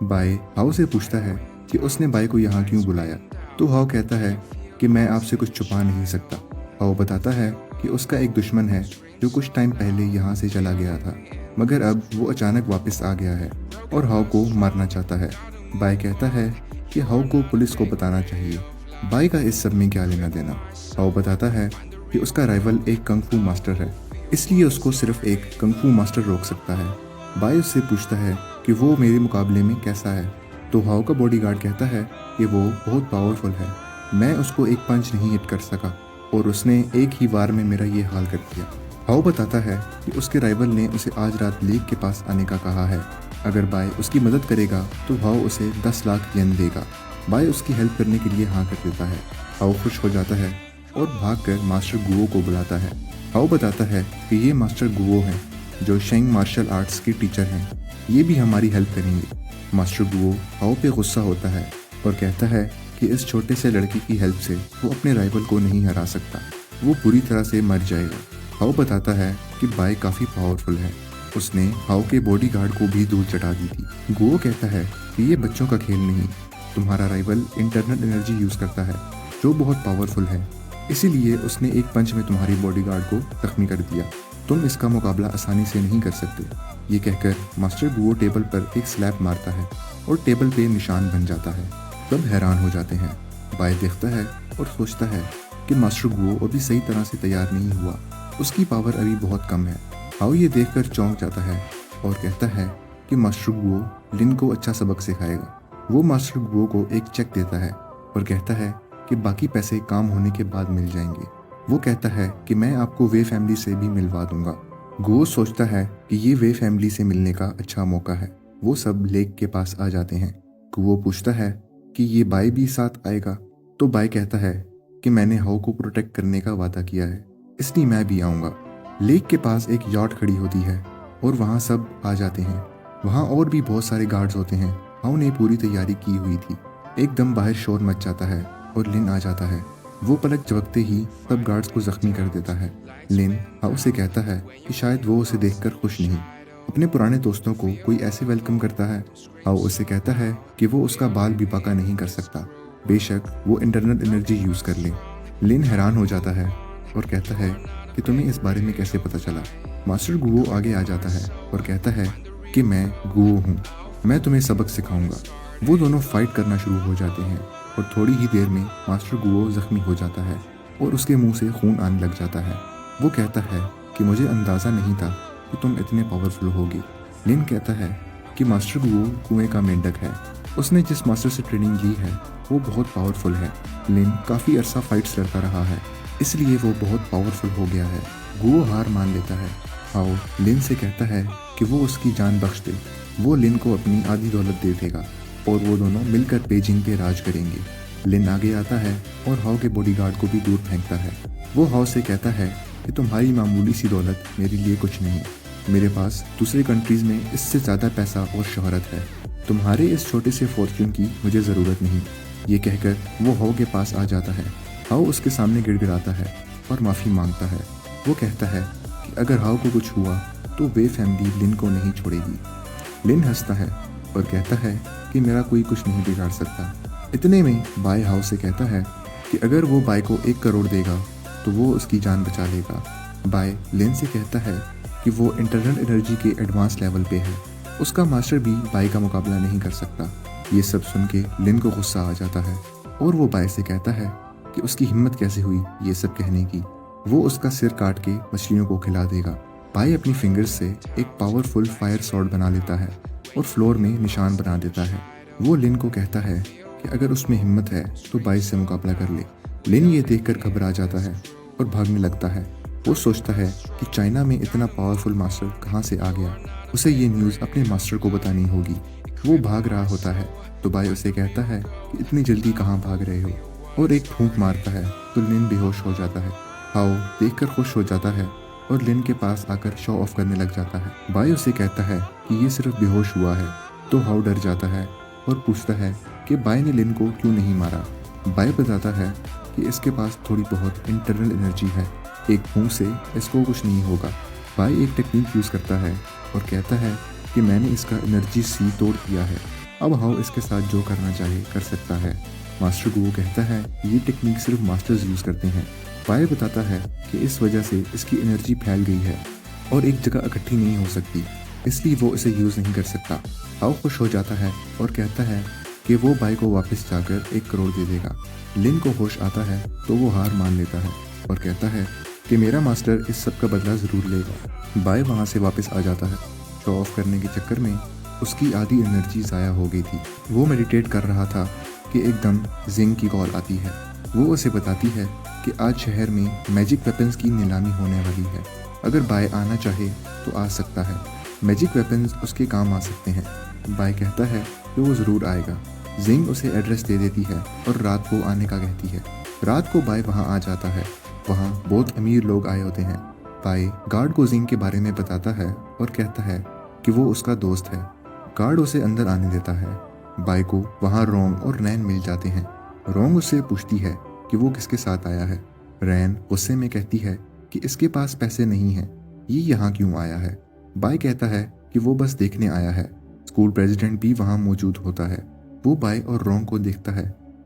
बाय हाउ से पूछता है कि उसने बाय को यहाँ क्यों बुलाया, तो हाउ कहता है कि मैं आपसे कुछ छुपा नहीं सकता। हाउ बताता है कि उसका एक दुश्मन है जो कुछ टाइम पहले यहाँ से चला गया था, मगर अब वो अचानक वापस आ गया है और हाउ को मारना चाहता है। बाय कहता है कि हाउ को पुलिस को बताना चाहिए। बाय का इस सब में क्या लेना देना। हाउ बताता है कि उसका राइवल एक कंग-फू मास्टर है, इसलिए उसको सिर्फ एक कंग-फू मास्टर रोक सकता है। बाय उससे पूछता है कि वो मेरे मुकाबले में कैसा है, तो हाउ का बॉडीगार्ड कहता है कि वो बहुत पावरफुल है। मैं उसको एक पंच नहीं हिट कर सका और उसने एक ही वार में मेरा ये हाल कर दिया। हाउ बताता है कि उसके राइवल ने उसे आज रात लेक के पास आने का कहा है। अगर बाय उसकी मदद करेगा तो हाउ उसे 10 लाख येन देगा। बाय उसकी हेल्प करने के लिए हाँ कर देता है। हाउ खुश हो जाता है और भागकर मास्टर गुओ को बुलाता है। हाउ बताता है कि ये मास्टर गुओ हैं जो शेंग मार्शल आर्ट्स के टीचर हैं, ये भी हमारी हेल्प करेंगे। मास्टर गुओ हाउ पे गुस्सा होता है और कहता है कि इस छोटे से लड़के की हेल्प से वो अपने राइवल को नहीं हरा सकता, वो पूरी तरह से मर जाएगा। हाउ बताता है कि बाय काफ़ी पावरफुल है, उसने हाउ के बॉडीगार्ड को भी दूर चढ़ा दी थी। गुओ कहता है कि ये बच्चों का खेल नहीं, तुम्हारा राइवल इंटरनल एनर्जी यूज़ करता है जो बहुत पावरफुल है, इसीलिए उसने एक पंच में तुम्हारी बॉडीगार्ड को जख्मी कर दिया। तुम इसका मुकाबला आसानी से नहीं कर सकते। ये कहकर मास्टर गुओ टेबल पर एक स्लैप मारता है और टेबल पे निशान बन जाता है। सब हैरान हो जाते हैं। बाय देखता है और सोचता है कि मास्टर गुओ अभी सही तरह से तैयार नहीं हुआ, उसकी पावर अभी बहुत कम है। हाउ ये देखकर चौंक जाता है और कहता है कि मास्टर गुओ लिन को अच्छा सबक सिखाएगा। वो मास्टर गुओ को एक चेक देता है और कहता है कि बाकी पैसे काम होने के बाद मिल जाएंगे। वो कहता है कि मैं आपको वे फैमिली से भी मिलवा दूंगा। गुओ सोचता है कि ये वे फैमिली से मिलने का अच्छा मौका है। वो सब लेक के पास आ जाते हैं। गुओ पूछता है कि ये बाय भी साथ आएगा, तो बाय कहता है कि मैंने हाउ को प्रोटेक्ट करने का वादा किया है, इसलिए मैं भी आऊँगा। लेक के पास एक याट खड़ी होती है और वहाँ सब आ जाते हैं। वहाँ और भी बहुत सारे गार्ड्स होते हैं। हाउ ने पूरी तैयारी की हुई थी। एकदम बाहर शोर मच जाता है और लिन आ जाता है। वो पलक झपकते ही सब गार्ड्स को जख्मी कर देता है। लिन हाउ से कहता है कि शायद वो उसे देखकर खुश नहीं, अपने पुराने दोस्तों को कोई ऐसे वेलकम करता है। हाउ उसे कहता है कि वो उसका बाल भी बाका नहीं कर सकता, बेशक वो इंटरनल एनर्जी यूज़ कर ले। लिन हैरान हो जाता है और कहता है कि तुम्हें इस बारे में कैसे पता चला। मास्टर गुओ आगे आ जाता है और कहता है कि मैं गुओ हूँ, मैं तुम्हें सबक सिखाऊंगा। वो दोनों फाइट करना शुरू हो जाते हैं और थोड़ी ही देर में मास्टर गुओ जख्मी हो जाता है और उसके मुंह से खून आने लग जाता है। वो कहता है कि मुझे अंदाज़ा नहीं था कि तुम इतने पावरफुल होगे। लिन कहता है कि मास्टर गुओ कुएं का मेंढक है, उसने जिस मास्टर से ट्रेनिंग ली है वो बहुत पावरफुल है। लिन काफ़ी अरसा फाइट्स लड़ता रहा है, इसलिए वो बहुत पावरफुल हो गया है। गुओ हार मान लेता है। हाउ लिन से कहता है कि वो उसकी जान बख्श दे, वो लिन को अपनी आधी दौलत दे देगा और वो दोनों मिलकर बेजिंग पे राज करेंगे। लिन आगे आता है और हाउ के बॉडीगार्ड को भी दूर फेंकता है। वो हाउ से कहता है कि तुम्हारी मामूली सी दौलत मेरे लिए कुछ नहीं, मेरे पास दूसरे कंट्रीज में इससे ज़्यादा पैसा और शोहरत है, तुम्हारे इस छोटे से फॉर्च्यून की मुझे ज़रूरत नहीं। ये कहकर वो हाउ के पास आ जाता है। हाउ उसके सामने गिड़गिड़ाता है और माफ़ी मांगता है। वो कहता है कि अगर हाउ को कुछ हुआ तो वे फैमिली लिन को नहीं छोड़ेगी। लिन हंसता है और कहता है कि मेरा कोई कुछ नहीं बिगाड़ सकता। इतने में बाय हाउ से कहता है कि अगर वो बाय को 1 करोड़ देगा तो वो उसकी जान बचा लेगा। बाय लिन से कहता है कि वो इंटरनल एनर्जी के एडवांस लेवल पे है, उसका मास्टर भी बाय का मुकाबला नहीं कर सकता। ये सब सुन के लिन को गुस्सा आ जाता है और वो बाय से कहता है कि उसकी हिम्मत कैसे हुई ये सब कहने की, वो उसका सिर काट के मछलियों को खिला देगा। बाय अपनी फिंगर्स से एक पावरफुल फायर सॉर्ड बना लेता है और फ्लोर में निशान बना देता है। वो लिन को कहता है कि अगर उसमें हिम्मत है तो बाय से मुकाबला कर ले। लिन ये देखकर घबरा जाता है और भागने लगता है। वो सोचता है कि चाइना में इतना पावरफुल मास्टर कहाँ से आ गया, उसे ये न्यूज़ अपने मास्टर को बतानी होगी। वो भाग रहा होता है तो बाय उसे कहता है कि इतनी जल्दी कहाँ भाग रहे हो, और एक फूंक मारता है तो लिन बेहोश हो जाता है। हाओ देखकर खुश हो जाता है और लिन के पास आकर शो ऑफ करने लग जाता है। बाय उसे कहता है कि ये सिर्फ बेहोश हुआ है, तो हाओ डर जाता है और पूछता है कि बाय ने लिन को क्यों नहीं मारा। बाय बताता है कि इसके पास थोड़ी बहुत इंटरनल एनर्जी है, एक फूंक से इसको कुछ नहीं होगा। बाय एक टेक्निक यूज़ करता है और कहता है कि मैंने इसका एनर्जी सी तोड़ दिया है, अब हाओ इसके साथ जो करना चाहे कर सकता है। मास्टर गुओ कहता है ये टेक्निक सिर्फ मास्टर्स यूज़ करते हैं। बाय बताता है कि इस वजह से इसकी एनर्जी फैल गई है और एक जगह इकट्ठी नहीं हो सकती, इसलिए वो इसे यूज़ नहीं कर सकता। हाओ खुश हो जाता है और कहता है कि वो बाय को वापस जाकर 1 करोड़ दे देगा। लिन को होश आता है तो वो हार मान लेता है और कहता है कि मेरा मास्टर इस सब का बदला ज़रूर लेगा। बाय वहाँ से वापस आ जाता है। शो ऑफ करने के चक्कर में उसकी आधी एनर्जी ज़ाया हो गई थी। वो मेडिटेट कर रहा था कि एकदम जिंग की कॉल आती है। वो उसे बताती है कि आज शहर में मैजिक वेपन्स की नीलामी होने वाली है, अगर बाय आना चाहे तो आ सकता है, मैजिक वेपन्स उसके काम आ सकते हैं। बाय कहता है कि वो ज़रूर आएगा। जिंग उसे एड्रेस दे देती है और रात को आने का कहती है। रात को बाय वहाँ आ जाता है। वहाँ बहुत अमीर लोग आए होते हैं। बाय गार्ड को जिंग के बारे में बताता है और कहता है कि वो उसका दोस्त है। गार्ड उसे अंदर आने देता है। बाय को वहाँ रोंग और रैन मिल जाते हैं। रोंग उससे पूछती है कि वो किसके साथ आया है। रैन गुस्से में कहती है कि इसके पास पैसे नहीं हैं, ये यहाँ क्यों आया है। बाय कहता है कि वो बस देखने आया है। स्कूल प्रेसिडेंट भी वहाँ मौजूद होता है। वो बाय और रोंग को देखता है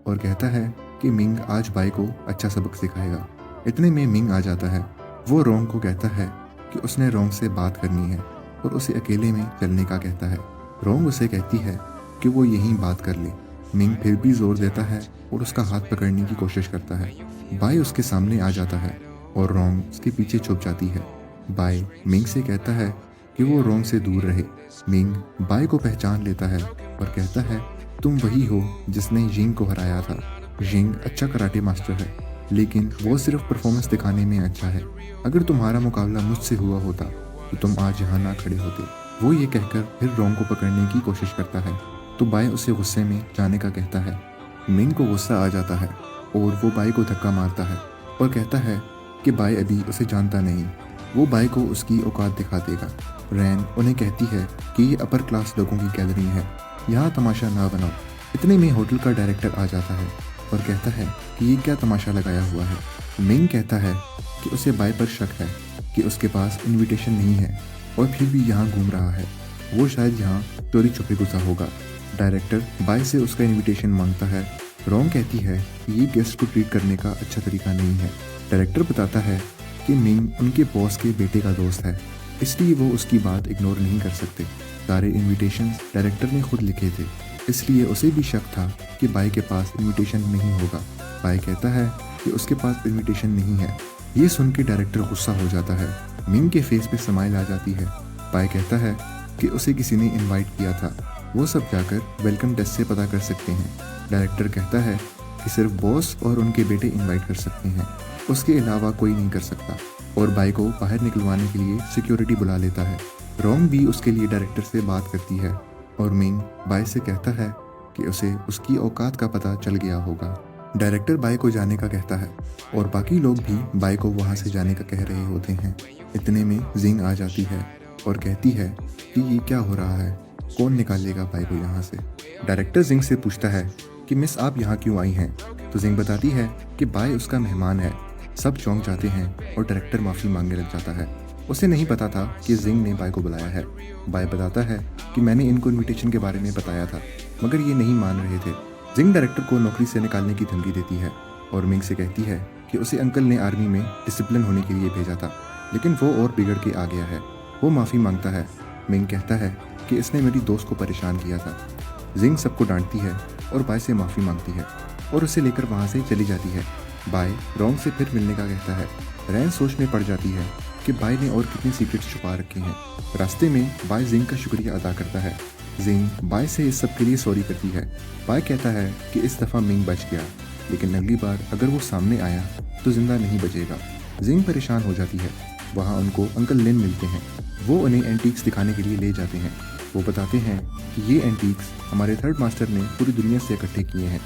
और कहता है कि मिंग आज बाय को अच्छा सबक सिखाएगा। इतने में मिंग आ जाता है। वो रोंग को कहता है कि उसने रोंग से बात करनी है और उसे अकेले में चलने का कहता है। रोंग उसे कहती है कि वो यहीं बात कर ले। मिंग फिर भी जोर देता है और उसका हाथ पकड़ने की कोशिश करता है। बाय उसके सामने आ जाता है और रोंग उसके पीछे छुप जाती है। बाय मिंग से कहता है कि वो रोंग से दूर रहे। मिंग बाय को पहचान लेता है और कहता है तुम वही हो जिसने जिंग को हराया था। जिंग अच्छा कराटे मास्टर है, लेकिन वो सिर्फ परफॉर्मेंस दिखाने में अच्छा है। अगर तुम्हारा मुकाबला मुझसे हुआ होता तो तुम आज यहाँ ना खड़े होते। वो ये कहकर फिर रोंग को पकड़ने की कोशिश करता है तो बाय उसे गुस्से में जाने का कहता है। मिंग को गुस्सा आ जाता है और वो बाय को धक्का मारता है और कहता है कि बाय अभी उसे जानता नहीं, वो बाय को उसकी औकात दिखा देगा। रैन उन्हें कहती है कि ये अपर क्लास लोगों की गैलरी है, यहाँ तमाशा ना बनाओ। इतने में होटल का डायरेक्टर आ जाता है और कहता है कि ये क्या तमाशा लगाया हुआ है। मिंग कहता है कि उसे बाय पर शक है कि उसके पास इनविटेशन नहीं है और फिर भी यहाँ घूम रहा है। वो शायद यहाँ चोरी छुपे घुसा होगा। डायरेक्टर बाय से उसका इनविटेशन मांगता है। रोंग कहती है कि ये गेस्ट को ट्रीट करने का अच्छा तरीका नहीं है। डायरेक्टर बताता है कि मिंग उनके बॉस के बेटे का दोस्त है, इसलिए वो उसकी बात इग्नोर नहीं कर सकते। सारे इनविटेशंस डायरेक्टर ने खुद लिखे थे, इसलिए उसे भी शक था कि बाय के पास इनविटेशन नहीं होगा। बाय कहता है कि उसके पास इनविटेशन नहीं है। ये सुन के डायरेक्टर गुस्सा हो जाता है। मिंग के फेस पे स्माइल आ जाती है। बाय कहता है कि उसे किसी ने इनवाइट किया था, वो सब जाकर वेलकम डेस्क से पता कर सकते हैं। डायरेक्टर कहता है कि सिर्फ बॉस और उनके बेटे इनवाइट कर सकते हैं, उसके अलावा कोई नहीं कर सकता, और बाय को बाहर निकलवाने के लिए सिक्योरिटी बुला लेता है। रोंग भी उसके लिए डायरेक्टर से बात करती है और मिंग बाय से कहता है कि उसे उसकी औकात का पता चल गया होगा। डायरेक्टर बाय को जाने का कहता है और बाकी लोग भी बाय को वहाँ से जाने का कह रहे होते हैं। इतने में जिंग आ जाती है और कहती है कि ये क्या हो रहा है, कौन निकालेगा बाय को यहाँ से। डायरेक्टर जिंग से पूछता है कि मिस आप यहाँ क्यों आई हैं, तो जिंग बताती है कि बाय उसका मेहमान है। सब चौंक जाते हैं और डायरेक्टर माफ़ी मांगने लग जाता है। उसे नहीं पता था कि जिंग ने बाय को बुलाया है। बाय बताता है कि मैंने इनको इनविटेशन के बारे में बताया था, मगर ये नहीं मान रहे थे। जिंग डायरेक्टर को नौकरी से निकालने की धमकी देती है और मिंग से कहती है कि उसे अंकल ने आर्मी में डिसिप्लिन होने के लिए भेजा था, लेकिन वो और बिगड़ के आ गया है। वो माफ़ी मांगता है। मिंग कहता है कि इसने मेरी दोस्त को परेशान किया था। जिंग सबको डांटती है और बाय से माफ़ी मांगती है और उसे लेकर वहाँ से चली जाती है। बाय रोंग से फिर मिलने का कहता है। रैन सोच में पड़ जाती है कि बाय ने और कितने सीक्रेट्स छुपा रखे हैं। रास्ते में बाय जिंग का शुक्रिया अदा करता है। जिंग बाय से इस सब के लिए सॉरी करती है। बाय कहता है कि इस दफ़ा मिंग बच गया, लेकिन अगली बार अगर वो सामने आया तो जिंदा नहीं बचेगा। जिंग परेशान हो जाती है। वहाँ उनको अंकल लिन मिलते हैं। वो उन्हें एंटीक्स दिखाने के लिए ले जाते हैं। वो बताते हैं कि ये एंटीक्स हमारे थर्ड मास्टर ने पूरी दुनिया से इकट्ठे किए हैं।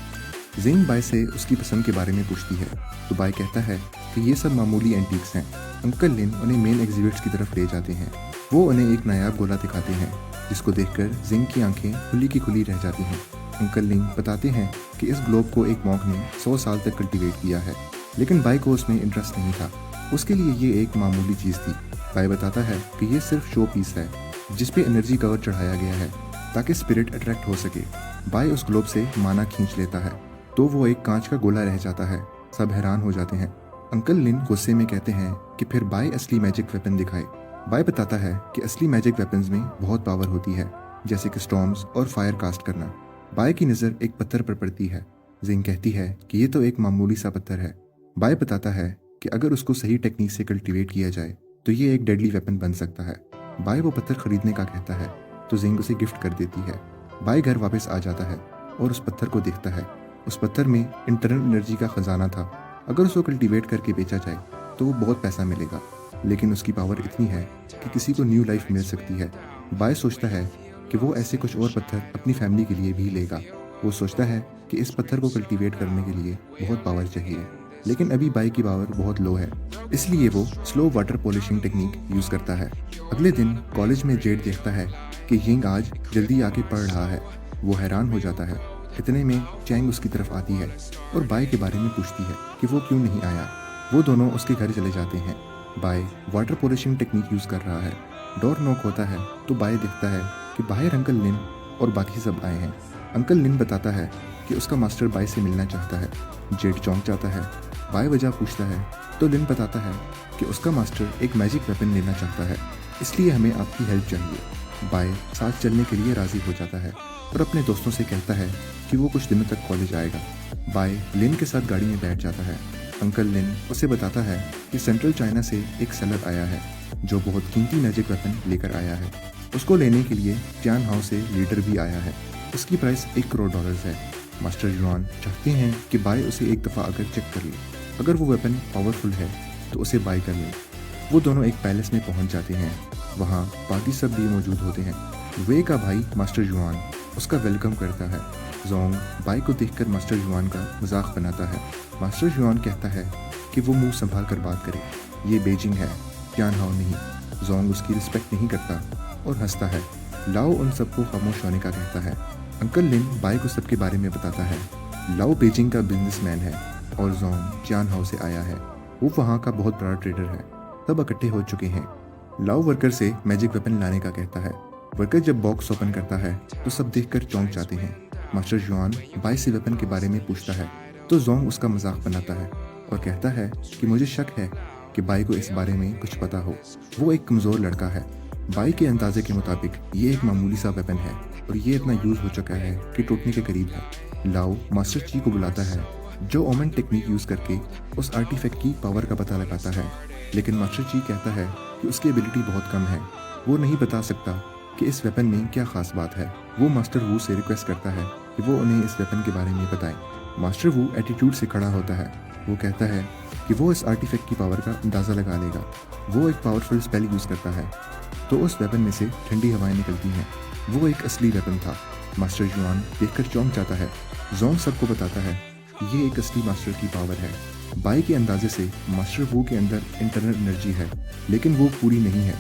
जिंग बाय से उसकी पसंद के बारे में पूछती है तो बाय कहता है कि ये सब मामूली एंटीक्स हैं। अंकल लिन उन्हें मेन एग्जिबिट्स की तरफ ले जाते हैं। वो उन्हें एक नायाब गोला दिखाते हैं जिसको देखकर जिंग की आंखें खुली की खुली रह जाती हैं। अंकल लिन बताते हैं कि इस ग्लोब को एक मॉन्क ने 100 साल तक कल्टीवेट किया है, लेकिन बाय को उसमें इंटरेस्ट नहीं था। उसके लिए ये एक मामूली चीज़ थी। बाय बताता है कि ये सिर्फ शो पीस है जिस पे एनर्जी कवर चढ़ाया गया है ताकि स्पिरिट अट्रैक्ट हो सके। बाय उस ग्लोब से माना खींच लेता है तो वो एक कांच का गोला रह जाता है। सब हैरान हो जाते हैं। अंकल लिन गुस्से में कहते हैं कि फिर बाय असली मैजिक वेपन दिखाए। बाय बताता है कि असली मैजिक वेपन्स में बहुत पावर होती है, जैसे कि स्टॉर्म्स और फायर कास्ट करना। बाय की नज़र एक पत्थर पर पड़ती है। जिंग कहती है कि ये तो एक मामूली सा पत्थर है। बाय बताता है कि अगर उसको सही टेक्निक से कल्टीवेट किया जाए तो ये एक डेडली वेपन बन सकता है। बाय वो पत्थर खरीदने का कहता है तो जिंग उसे गिफ्ट कर देती है। बाय घर वापस आ जाता है और उस पत्थर को देखता है। उस पत्थर में इंटरनल एनर्जी का खजाना था। अगर उसको कल्टीवेट करके बेचा जाए तो वो बहुत पैसा मिलेगा, लेकिन उसकी पावर इतनी है कि किसी को न्यू लाइफ मिल सकती है। बाय सोचता है कि वो ऐसे कुछ और पत्थर अपनी फैमिली के लिए भी लेगा। वो सोचता है कि इस पत्थर को कल्टीवेट करने के लिए बहुत पावर चाहिए, लेकिन अभी बाय की पावर बहुत लो है, इसलिए वो slow water polishing technique use करता है। अगले दिन कॉलेज में जेड देखता है कि यिंग आज जल्दी आके पढ़ रहा है। वो हैरान हो जाता है। इतने में चैंग उसकी तरफ आती है और बाय के बारे में पूछती है कि वो क्यों नहीं आया। वो दोनों उसके घर चले जाते हैं। By water polishing technique use कर रहा है। डोर नॉक होता है तो बाय देखता है कि बाहर अंकल लिन और बाकी सब आए हैं। अंकल लिन बताता है कि उसका मास्टर बाय से मिलना चाहता है। जेड चौंक जाता है। बाय वजह पूछता है तो लिन बताता है कि उसका मास्टर एक मैजिक वेपन लेना चाहता है, इसलिए हमें आपकी हेल्प चाहिए। बाय साथ चलने के लिए राजी हो जाता है और अपने दोस्तों से कहता है कि वो कुछ दिनों तक कॉलेज आएगा। बाय लिन के साथ गाड़ी में बैठ जाता है। अंकल लिन उसे बताता है कि सेंट्रल चाइना से एक सेलर आया है जो बहुत कीमती मैजिक वेपन लेकर आया है। उसको लेने के लिए टियान हाउ से लीडर भी आया है। उसकी प्राइस $1 करोड़ है। मास्टर युआन चाहते हैं कि बाय उसे एक दफ़ा आकर चेक कर ले। अगर वो वेपन पावरफुल है तो उसे बाय कर ले। वो दोनों एक पैलेस में पहुंच जाते हैं। वहाँ बाकी सब भी मौजूद होते हैं। वे का भाई मास्टर युआन उसका वेलकम करता है। जोंग बाय को देखकर मास्टर युआन का मजाक बनाता है। मास्टर युआन कहता है कि वो मुंह संभाल कर बात करे, ये बीजिंग है, टियान हाउ नहीं। जोंग उसकी रिस्पेक्ट नहीं करता और हंसता है। लाओ उन सबको खामोश होने का कहता है। अंकल लिन बाय को सबके बारे में बताता है। लाओ बीजिंग का बिजनेसमैन है और जोंग टियान हाउ से आया है। वो वहाँ का बहुत बड़ा ट्रेडर है। सब इकट्ठे हो चुके हैं। लाओ वर्कर से मैजिक वेपन लाने का कहता है। वर्कर जब बॉक्स ओपन करता है तो सब देखकर चौंक जाते हैं। मास्टर युआन बाय से वेपन के बारे में पूछता है तो जोंग उसका मजाक बनाता है और कहता है कि मुझे शक है कि बाय को इस बारे में कुछ पता हो। वो एक कमज़ोर लड़का है। बाय के अंदाजे के मुताबिक ये एक मामूली सा वेपन है और ये इतना यूज़ हो चुका है कि टूटने के करीब है। लाओ मास्टर ची को बुलाता है जो ओमन टेक्निक यूज़ करके उस आर्टिफैक्ट की पावर का पता लगाता है, लेकिन मास्टर ची कहता है कि उसकी एबिलिटी बहुत कम है। वो नहीं बता सकता कि इस वेपन में क्या खास बात है। वो मास्टर वू से रिक्वेस्ट करता है कि वो उन्हें इस वेपन के बारे में बताएं। मास्टर वू एटीट्यूड से खड़ा होता है। वो कहता है कि वो इस आर्टिफैक्ट की पावर का अंदाज़ा लगा लेगा। वो एक पावरफुल स्पेल यूज़ करता है तो उस वेपन में से ठंडी हवाएं निकलती हैं। वो एक असली वेपन था। मास्टर युआन देखकर चौंक जाता है। जोंग सबको बताता है कि ये एक असली मास्टर की पावर है। बाय के अंदाजे से मास्टर वू के अंदर इंटरनल एनर्जी है, लेकिन वो पूरी नहीं है।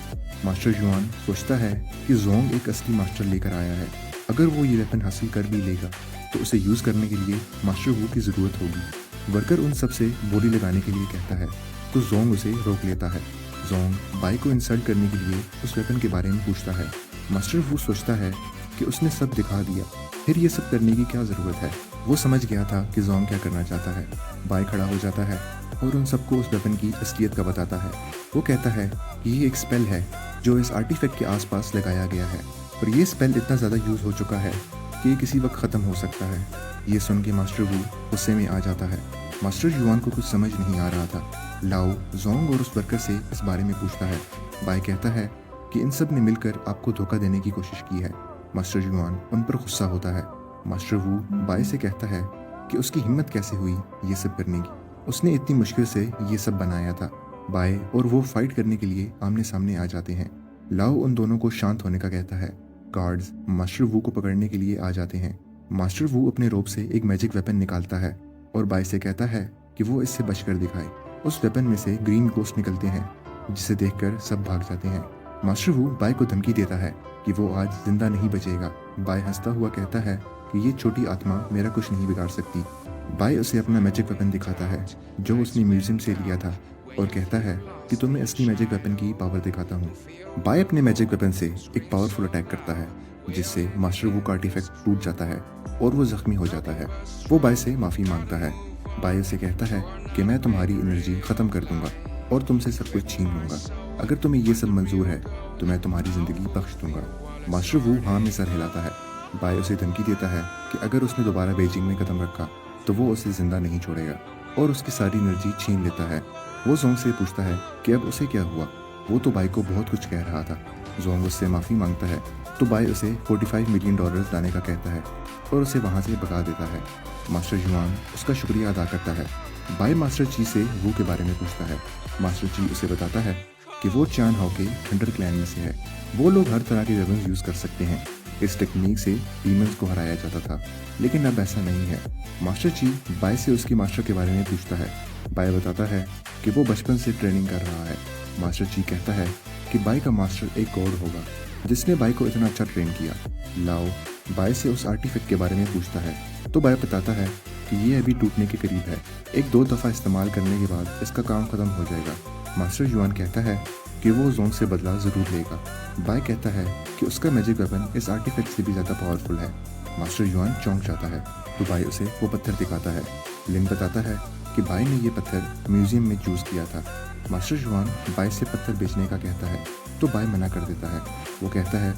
मास्टर युआन सोचता है कि जोंग एक असली मास्टर लेकर आया है। अगर वो ये वेपन हासिल कर भी लेगा तो उसे यूज़ करने के लिए मास्टर वू की ज़रूरत होगी। वर्कर उन सब से बोली लगाने के लिए कहता है तो जोंग उसे रोक लेता है। जोंग बाय को इंसल्ट करने के लिए उस वेपन के बारे में पूछता है। मास्टर वू सोचता है कि उसने सब दिखा दिया, फिर ये सब करने की क्या ज़रूरत है। वो समझ गया था कि जोंग क्या करना चाहता है। बाय खड़ा हो जाता है और उन सबको उस वेपन की असलियत का बताता है। वो कहता है कि ये एक स्पेल है जो इस आर्टिफैक्ट के आसपास लगाया गया है और ये स्पेल इतना ज़्यादा यूज़ हो चुका है कि ये किसी वक्त ख़त्म हो सकता है। ये सुन के मास्टर वू गुस्से में आ जाता है। मास्टर युआन को कुछ समझ नहीं आ रहा था। लाओ जोंग और उस वर्कर से इस बारे में पूछता है। बाय कहता है कि इन सब ने मिलकर आपको धोखा देने की कोशिश की है। मास्टर युआन उन पर गुस्सा होता है। मास्टर वू बाय से कहता है कि उसकी हिम्मत कैसे हुई ये सब करने की। उसने इतनी मुश्किल से ये सब बनाया था। बाय और वो फाइट करने के लिए आमने सामने आ जाते हैं। लाओ उन दोनों को शांत होने का कहता है। गार्ड्स मास्टर वू को पकड़ने के लिए आ जाते हैं। मास्टर वू अपने रोब से एक मैजिक वेपन निकालता है और बाय से कहता है कि वो इससे बचकर दिखाए। उस वेपन में से ग्रीन गोस्ट निकलते हैं, जिसे देखकर सब भाग जाते हैं। मास्टर वू बाय को धमकी देता है कि वो आज जिंदा नहीं बचेगा। बाय हंसता हुआ कहता है कि ये छोटी आत्मा मेरा कुछ नहीं बिगाड़ सकती। बाय उसे अपना मैजिक वेपन दिखाता है जो उसने म्यूजियम से लिया था और कहता है कि तुम्हें असली मैजिक वेपन की पावर दिखाता हूँ। बाय अपने मैजिक वेपन से एक पावरफुल अटैक करता है जिससे मास्टर वू का आर्टिफैक्ट टूट जाता है और वो जख्मी हो जाता है। वो बाय से माफ़ी मांगता है। बाय उसे कहता है कि मैं तुम्हारी एनर्जी ख़त्म कर दूंगा और तुमसे सब कुछ छीन लूंगा। अगर तुम्हें ये सब मंजूर है तो मैं तुम्हारी ज़िंदगी बख्श दूंगा। मास्टर वू हाँ में सर हिलाता है। बाय उसे धमकी देता है कि अगर उसने दोबारा बीजिंग में कदम रखा तो वो उसे ज़िंदा नहीं छोड़ेगा और उसकी सारी एनर्जी छीन लेता है। वो जोंग से पूछता है कि अब उसे क्या हुआ। वो तो बाय को बहुत कुछ कह रहा था। जोंग उससे माफ़ी मांगता है तो बाय उसे $45 मिलियन लाने का कहता है और उसे वहाँ से भगा देता है। मास्टर युआन उसका शुक्रिया अदा करता है। बाय मास्टर ची से वू के बारे में पूछता है। मास्टर ची उसे बताता है कि वो चान हाओ के थंडर क्लैन में से है। वो लोग हर तरह के वेपन्स यूज़ कर सकते हैं। इस टेक्निक से डीमंस को हराया जाता था, लेकिन अब ऐसा नहीं है। मास्टर ची बाय से उसकी मास्टर के बारे में पूछता है। बाय बताता है कि वो बचपन से ट्रेनिंग कर रहा है। मास्टर ची कहता है कि बाय का मास्टर एक गॉड होगा जिसने बाय को इतना अच्छा ट्रेन किया। लाओ बाय से उस आर्टिफैक्ट के बारे में पूछता है तो बाय बताता है कि ये अभी टूटने के करीब है। एक दो दफ़ा इस्तेमाल करने के बाद इसका काम ख़त्म हो जाएगा। मास्टर युआन कहता है कि वो जोंग से बदला ज़रूर लेगा। बाय कहता है कि उसका मैजिक वेपन इस आर्टिफैक्ट से भी ज़्यादा पावरफुल है। मास्टर युआन चौंक जाता है तो बाय उसे वो पत्थर दिखाता है। लिन बताता है कि बाय ने ये पत्थर म्यूजियम में चूज़ किया था। मास्टर युआन बाय से पत्थर बेचने का कहता है तो बाय मना कर देता है। वो कहता है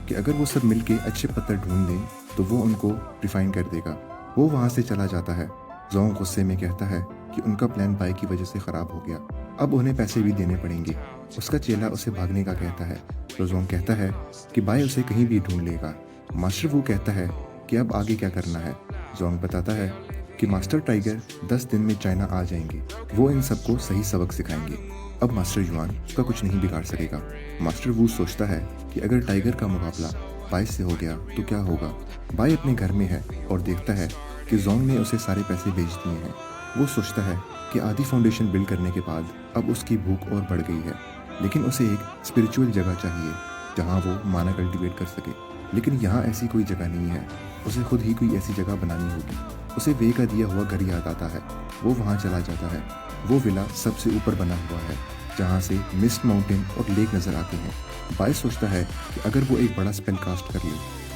कि अगर वो सब मिलके अच्छे पत्थर ढूंढ लें तो वो उनको रिफाइन कर देगा। वो वहाँ से चला जाता है। जोंग गुस्से में कहता है कि उनका प्लान बाय की वजह से ख़राब हो गया, अब उन्हें पैसे भी देने पड़ेंगे। उसका चेला उसे भागने का कहता है तो जोंग कहता है कि बाय उसे कहीं भी ढूंढ लेगा। मास्टर वू कहता है कि अब आगे क्या करना है। जोंग बताता है कि मास्टर टाइगर 10 दिन में चाइना आ जाएंगे। वो इन सबको सही सबक सिखाएंगे। अब मास्टर युआन उसका कुछ नहीं बिगाड़ सकेगा। मास्टर वू सोचता है कि अगर टाइगर का मुकाबला बाय से हो गया तो क्या होगा। बाय अपने घर में है और देखता है कि जोंग ने उसे सारे पैसे भेज दिए हैं। वो सोचता है कि आधी फाउंडेशन बिल्ड करने के बाद अब उसकी भूख और बढ़ गई है, लेकिन उसे एक स्पिरिचुअल जगह चाहिए जहाँ वो माना कल्टिवेट कर सके। लेकिन यहाँ ऐसी कोई जगह नहीं है। उसे खुद ही कोई ऐसी जगह बनानी होगी। उसे वे का दिया हुआ घर याद आता है। वो वहाँ चला जाता है। वो विला सबसे ऊपर बना हुआ है जहाँ से मिस्ट माउंटेन और लेक नज़र आते हैं। बाय सोचता है कि अगर वो एक बड़ा स्पेल कास्ट कर ले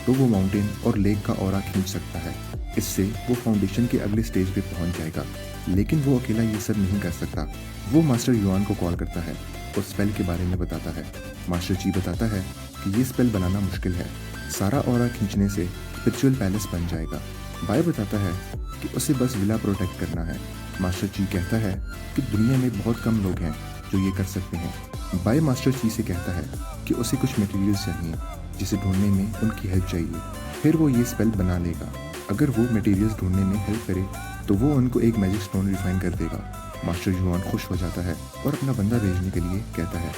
तो वो माउंटेन और लेक का ऑरा खींच सकता है। इससे वो फाउंडेशन के अगले स्टेज पे पहुंच जाएगा, लेकिन वो अकेला ये सब नहीं कर सकता। वो मास्टर युआन को कॉल करता है और स्पेल के बारे में बताता है। मास्टर ची बताता है कि ये स्पेल बनाना मुश्किल है, सारा ऑरा खींचने से स्पिरिचुअल पैलेस बन जाएगा। बाय बताता है कि उसे बस विला प्रोटेक्ट करना है। मास्टर ची कहता है कि दुनिया में बहुत कम लोग हैं जो ये कर सकते हैं। बाय मास्टर ची से कहता है कि उसे कुछ मटेरियल्स चाहिए जिसे ढूंढने में उनकी हेल्प चाहिए, फिर वो ये स्पेल बना लेगा। अगर वो मटेरियल्स ढूंढने में हेल्प करे तो वो उनको एक मैजिक स्टोन रिफाइन कर देगा। मास्टर युआन खुश हो जाता है और अपना बंदा भेजने के लिए कहता है।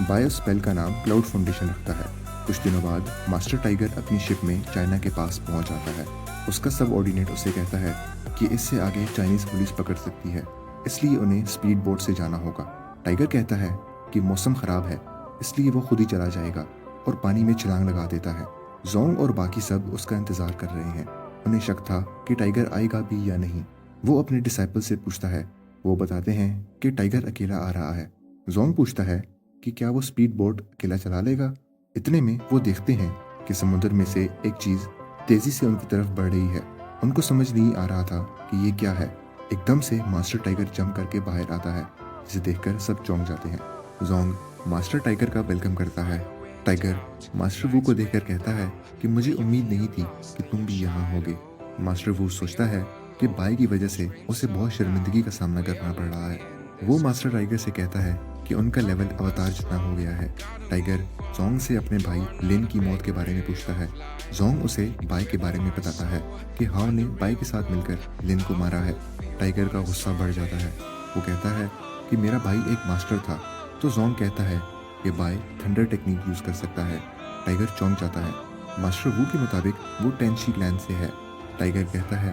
बाय उस स्पेल का नाम क्लाउड फाउंडेशन रखता है। कुछ दिनों बाद मास्टर टाइगर अपनी शिप में चाइना के पास पहुंच जाता है। उसका सब ऑर्डिनेट उसे कहता है कि इससे आगे चाइनीज पुलिस पकड़ सकती है, इसलिए उन्हें स्पीड बोट से जाना होगा। टाइगर कहता है कि मौसम खराब है, इसलिए वो खुद ही चला जाएगा और पानी में छलांग लगा देता है। जोंग और बाकी सब उसका इंतजार कर रहे हैं। उन्हें शक था कि टाइगर आएगा भी या नहीं। वो अपने डिसाइपल से पूछता है। वो बताते हैं कि टाइगर अकेला आ रहा है। जोंग पूछता है कि क्या वो स्पीड बोट अकेला चला लेगा। इतने में वो देखते हैं कि समुद्र में से एक चीज तेजी से उनकी तरफ बढ़ रही है। उनको समझ नहीं आ रहा था कि ये क्या है। एकदम से मास्टर टाइगर जंप करके बाहर आता है, जिसे देखकर सब चौंक जाते हैं। जोंग मास्टर टाइगर का वेलकम करता है। टाइगर मास्टर वू को देखकर कहता है कि मुझे उम्मीद नहीं थी कि तुम भी यहाँ होगे। मास्टर वू सोचता है कि बाय की वजह से उसे बहुत शर्मिंदगी का सामना करना पड़ रहा है। वो मास्टर टाइगर से कहता है कि उनका लेवल अवतार जितना हो गया है। टाइगर जोंग से अपने भाई लिन की मौत के बारे में पूछता है। जोंग उसे बाय के बारे में बताता है कि हाओ ने बाय के साथ मिलकर लिन को मारा है। टाइगर का गुस्सा बढ़ जाता है। वो कहता है कि मेरा भाई एक मास्टर था। तो जोंग कहता है कि बाय थंडर टेक्निक यूज़ कर सकता है। टाइगर चौंक जाता है। मास्टर वू के मुताबिक वो टेंशी क्लैन से है। टाइगर कहता है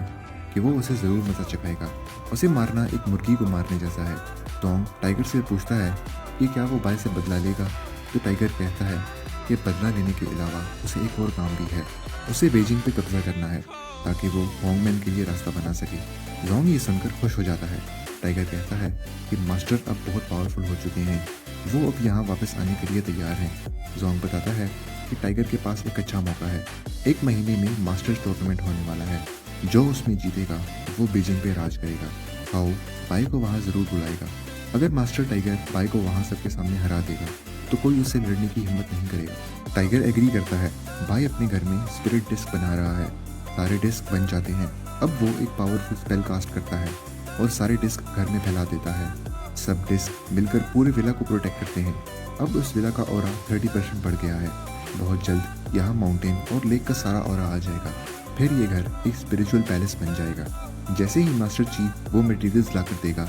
कि वो उसे ज़रूर मजा चखाएगा। उसे मारना एक मुर्गी को मारने जैसा है। टोंग टाइगर से पूछता है कि क्या वो बाय से बदला लेगा, तो टाइगर कहता है कि बदला लेने के अलावा उसे एक और काम भी है। उसे बीजिंग पे कब्जा करना है ताकि वो होंगमैन के लिए रास्ता बना सके। जोंग ये सुनकर खुश हो जाता है। टाइगर कहता है कि मास्टर अब बहुत पावरफुल हो चुके हैं, वो अब यहाँ वापस आने के लिए तैयार हैं। जोंग बताता है कि टाइगर के पास एक अच्छा मौका है। 1 महीने में मास्टर्स टूर्नामेंट होने वाला है। जो उसमें जीतेगा वो बीजिंग पे राज करेगा। हाओ बाई को वहाँ ज़रूर बुलाएगा। अगर मास्टर टाइगर बाई को वहाँ सबके सामने हरा देगा तो कोई उससे लड़ने की हिम्मत नहीं करेगा। टाइगर एग्री करता है। बाई अपने घर में स्पिरिट डिस्क बना रहा है। सारे डिस्क बन जाते हैं। अब वो एक पावरफुल स्पेल कास्ट करता है और सारे डिस्क घर में फैला देता है। सब डिस्क मिलकर पूरे विला को प्रोटेक्ट करते हैं। अब उस विला का ऑरा 30% बढ़ गया है। बहुत जल्द यहाँ माउंटेन और लेक का सारा ऑरा आ जाएगा। फिर ये घर एक स्पिरिचुअल पैलेस बन जाएगा। जैसे ही मास्टर चीफ वो मटेरियल्स लाकर देगा,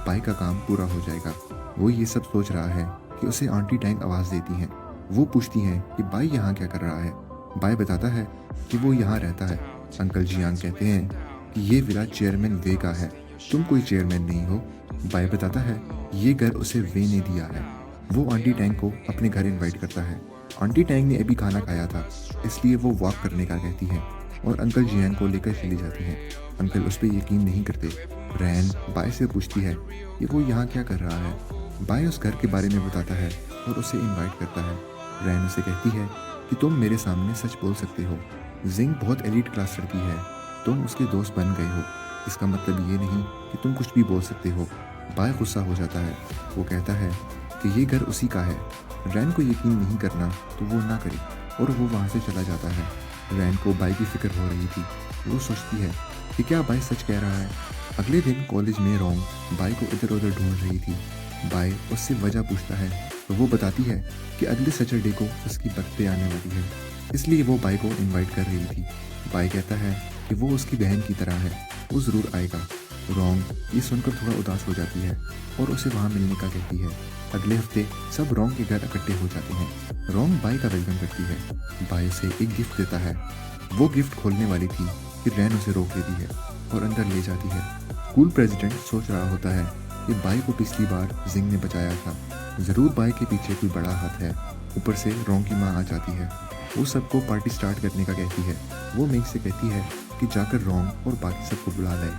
बाई का काम पूरा हो जाएगा। वो ये सब सोच रहा है कि उसे आंटी टैंग आवाज़ देती हैं। वो पूछती हैं कि बाई यहाँ क्या कर रहा है। बाई बताता है कि वो यहाँ रहता है। अंकल जियांग कहते हैं कि ये विला चेयरमैन वे का है, तुम कोई चेयरमैन नहीं हो। बाई बताता है ये घर उसे वे ने दिया है। वो आंटी टैंग को अपने घर इनवाइट करता है। आंटी टैंग ने अभी खाना खाया था, इसलिए वो वॉक करने का कहती हैं और अंकल जियांग को लेकर चली जाती हैं। अंकल उस पर यकीन नहीं करते। रैन बाई से पूछती है कि वो यहाँ क्या कर रहा है। बाई उस घर के बारे में बताता है और उसे इनवाइट करता है। रैन उसे कहती है कि तुम मेरे सामने सच बोल सकते हो। जिंग बहुत एलीट क्लास लड़की है, तुम उसके दोस्त बन गए हो। इसका मतलब ये नहीं कि तुम कुछ भी बोल सकते हो। बाय गुस्सा हो जाता है। वो कहता है कि ये घर उसी का है। रैन को यकीन नहीं करना तो वो ना करे और वो वहाँ से चला जाता है। रैन को बाय की फिक्र हो रही थी। वो सोचती है कि क्या बाय सच कह रहा है। अगले दिन कॉलेज में रोंग बाय को इधर उधर ढूंढ रही थी। बाय उससे वजह पूछता है तो वो बताती है कि अगले सैटरडे को उसकी बर्थडे आने वाली है, इसलिए वो बाय को इनवाइट कर रही थी। बाय कहता है कि वो उसकी बहन की तरह है, वो ज़रूर आएगा। रोंग ये सुनकर थोड़ा उदास हो जाती है और उसे वहाँ मिलने का कहती है। अगले हफ्ते सब रोंग के घर इकट्ठे हो जाते हैं। रोंग बाय का वेलकम करती है। बाय उसे एक गिफ्ट देता है। वो गिफ्ट खोलने वाली थी कि रैन उसे रोक लेती है और अंदर ले जाती है। स्कूल प्रेसिडेंट सोच रहा होता है कि बाय को पिछली बार जिंग ने बचाया था, ज़रूर बाय के पीछे कोई बड़ा हाथ है। ऊपर से रोंग की माँ आ जाती है। वो सबको पार्टी स्टार्ट करने का कहती है। वो मिंग से कहती है कि जाकर रोंग और बाकी सबको बुला ले।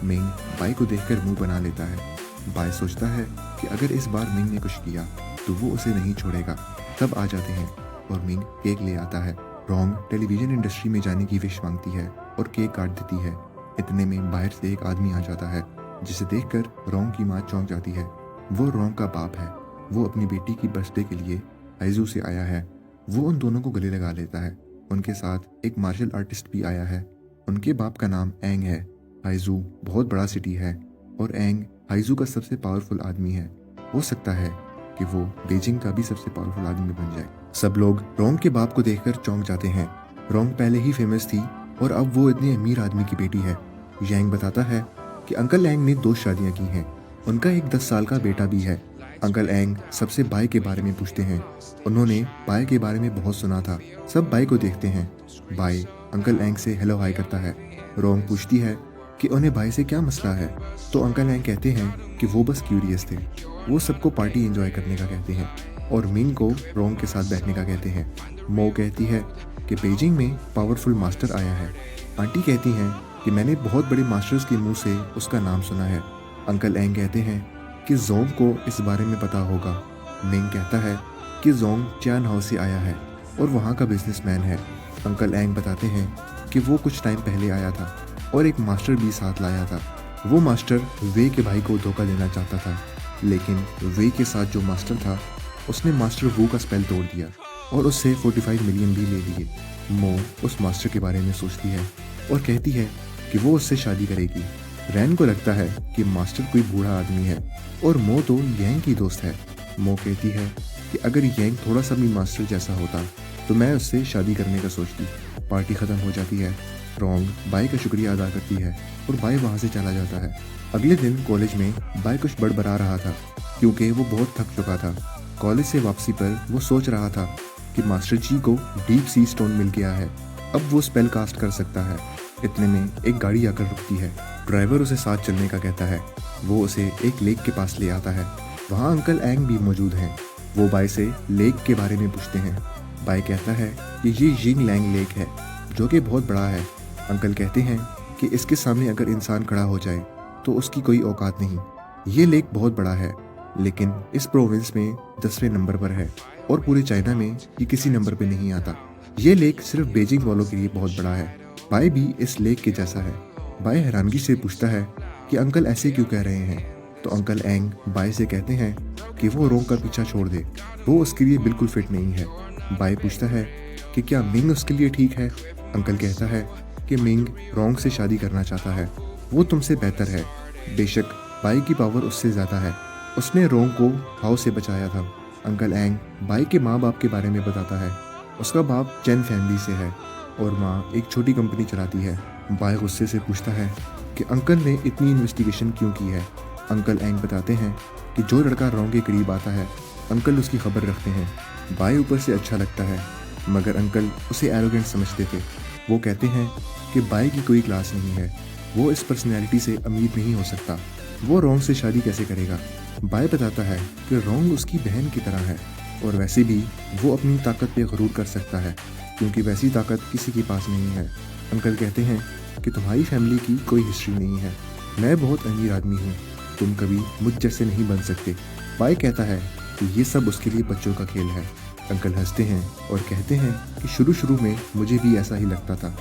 मिंग बाय को देखकर मुंह बना लेता है। बाय सोचता है कि अगर इस बार मिंग ने कुछ किया तो वो उसे नहीं छोड़ेगा। तब आ जाते हैं और मिंग केक ले आता है। रोंग टेलीविजन इंडस्ट्री में जाने की विश मांगती है और केक काट देती है। इतने में बाहर से एक आदमी आ जाता है, जिसे देखकर रोंग की माँ चौंक जाती है। वो रोंग का बाप है। वो अपनी बेटी की बर्थडे के लिए हाइजू से आया है। वो उन दोनों को गले लगा लेता है। उनके साथ एक मार्शल आर्टिस्ट भी आया है। उनके बाप का नाम एंग है। हाइजू बहुत बड़ा सिटी है और एंग हाइजू का सबसे पावरफुल आदमी है। हो सकता है कि वो बीजिंग का भी सबसे पावरफुल आदमी बन जाए। सब लोग रोंग के बाप को देखकर चौंक जाते हैं। रोंग पहले ही फेमस थी और अब वो इतने अमीर आदमी की बेटी है। यांग बताता है कि अंकल एंग ने 2 शादियां की हैं। उनका एक 10 साल का बेटा भी है। अंकल एंग सबसे बाय के बारे में पूछते हैं। उन्होंने बाय के बारे में बहुत सुना था। सब बाय को देखते हैं। बाय अंकल एंग से हेलो हाय करता है। रोंग पूछती है कि उन्हें बाय से क्या मसला है, तो अंकल एंग कहते हैं कि वो बस क्यूरियस थे। वो सबको पार्टी एंजॉय करने का कहते हैं और मिंग को रोंग के साथ बैठने का कहते हैं। मो कहती है कि बीजिंग में पावरफुल मास्टर आया है। आंटी कहती हैं कि मैंने बहुत बड़े मास्टर्स के मुंह से उसका नाम सुना है। अंकल एंग कहते हैं कि जोंग को इस बारे में पता होगा। मिंग कहता है कि जोंग चियान हाउस से आया है और वहाँ का बिजनेसमैन है। अंकल एंग बताते हैं कि वो कुछ टाइम पहले आया था और एक मास्टर भी साथ लाया था। वो मास्टर वे के भाई को धोखा देना चाहता था, लेकिन वे के साथ जो मास्टर था उसने मास्टर वू का स्पेल तोड़ दिया और उससे 45 मिलियन भी ले लिए। मो उस मास्टर के बारे में सोचती है और कहती है कि वो उससे शादी करेगी। रैन को लगता है कि मास्टर कोई बूढ़ा आदमी है और मो तो यांग की दोस्त है। मो कहती है कि अगर यांग थोड़ा सा भी मास्टर जैसा होता तो मैं उससे शादी करने का सोचती। पार्टी ख़त्म हो जाती है। रोंग बाय का शुक्रिया अदा करती है और बाय वहाँ से चला जाता है। अगले दिन कॉलेज में बाय कुछ बड़बड़ा रहा था क्योंकि वो बहुत थक चुका था। कॉलेज से वापसी पर वो सोच रहा था कि मास्टर जी को डीप सी स्टोन मिल गया है, अब वो स्पेल कास्ट कर सकता है। इतने में एक गाड़ी आकर रुकती है। ड्राइवर उसे साथ चलने का कहता है। वो उसे एक लेक के पास ले आता है। वहाँ अंकल एंग भी मौजूद हैं। वो बाय से लेक के बारे में पूछते हैं। बाय कहता है कि ये यिंग लैंग लेक है, जो कि बहुत बड़ा है। अंकल कहते हैं कि इसके सामने अगर इंसान खड़ा हो जाए तो उसकी कोई औकात नहीं। ये लेक बहुत बड़ा है, लेकिन इस प्रोविंस में 10वें नंबर पर है और पूरे चाइना में ये किसी नंबर पे नहीं आता। ये लेक सिर्फ बीजिंग वालों के लिए बहुत बड़ा है। बाय भी इस लेक के जैसा है। बाय हैरानगी से पूछता है कि अंकल ऐसे क्यों कह रहे हैं। तो अंकल एंग बाय से कहते हैं कि वो रोंग का पीछा छोड़ दे, वो उसके लिए बिल्कुल फिट नहीं है। बाय पूछता है कि क्या मिंग उसके लिए ठीक है। अंकल कहता है कि मिंग रोंग से शादी करना चाहता है, वो तुमसे बेहतर है। बेशक बाय की पावर उससे ज़्यादा है, उसने रोंग को हाउ से बचाया था। अंकल एंग बाय के माँ बाप के बारे में बताता है। उसका बाप चैन फैमिली से है और माँ एक छोटी कंपनी चलाती है। बाय गुस्से से पूछता है कि अंकल ने इतनी इन्वेस्टिगेशन क्यों की है। अंकल एंग बताते हैं कि जो लड़का रोंग के करीब आता है अंकल उसकी खबर रखते हैं। बाय ऊपर से अच्छा लगता है, मगर अंकल उसे एरोगेंट समझते थे। वो कहते हैं कि बाय की कोई क्लास नहीं है, वो इस पर्सनैलिटी से अमीर नहीं हो सकता, वो रोंग से शादी कैसे करेगा। बाय बताता है कि रोंग उसकी बहन की तरह है और वैसे भी वो अपनी ताकत पे गरूर कर सकता है, क्योंकि वैसी ताकत किसी के पास नहीं है। अंकल कहते हैं कि तुम्हारी फैमिली की कोई हिस्ट्री नहीं है, मैं बहुत अमीर आदमी हूँ, तुम कभी मुझ जैसे नहीं बन सकते। बाय कहता है कि ये सब उसके लिए बच्चों का खेल है। अंकल हंसते हैं और कहते हैं कि शुरू शुरू में मुझे भी ऐसा ही लगता था,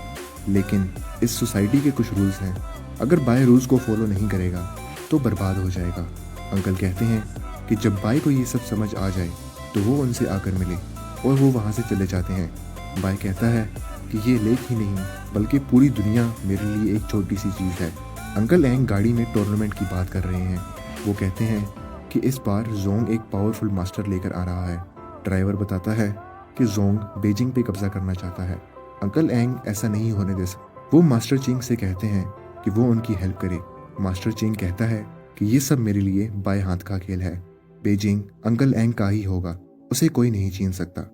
लेकिन इस सोसाइटी के कुछ रूल्स हैं, अगर बाय रूल्स को फॉलो नहीं करेगा तो बर्बाद हो जाएगा। अंकल कहते हैं कि जब बाय को ये सब समझ आ जाए तो वो उनसे आकर मिले, और वो वहाँ से चले जाते हैं। बाय कहता है कि ये लेक ही नहीं बल्कि पूरी दुनिया मेरे लिए एक छोटी सी चीज़ है। अंकल एंग गाड़ी में टूर्नामेंट की बात कर रहे हैं। वो कहते हैं कि इस बार जोंग एक पावरफुल मास्टर लेकर आ रहा है। ड्राइवर बताता है कि जोंग बीजिंग पे कब्जा करना चाहता है। अंकल एंग ऐसा नहीं होने दे सकते। वो मास्टर चिंग से कहते हैं कि वो उनकी हेल्प करे। मास्टर चिंग कहता है कि ये सब मेरे लिए बाएं हाथ का खेल है, बीजिंग अंकल एंग का ही होगा, उसे कोई नहीं छीन सकता।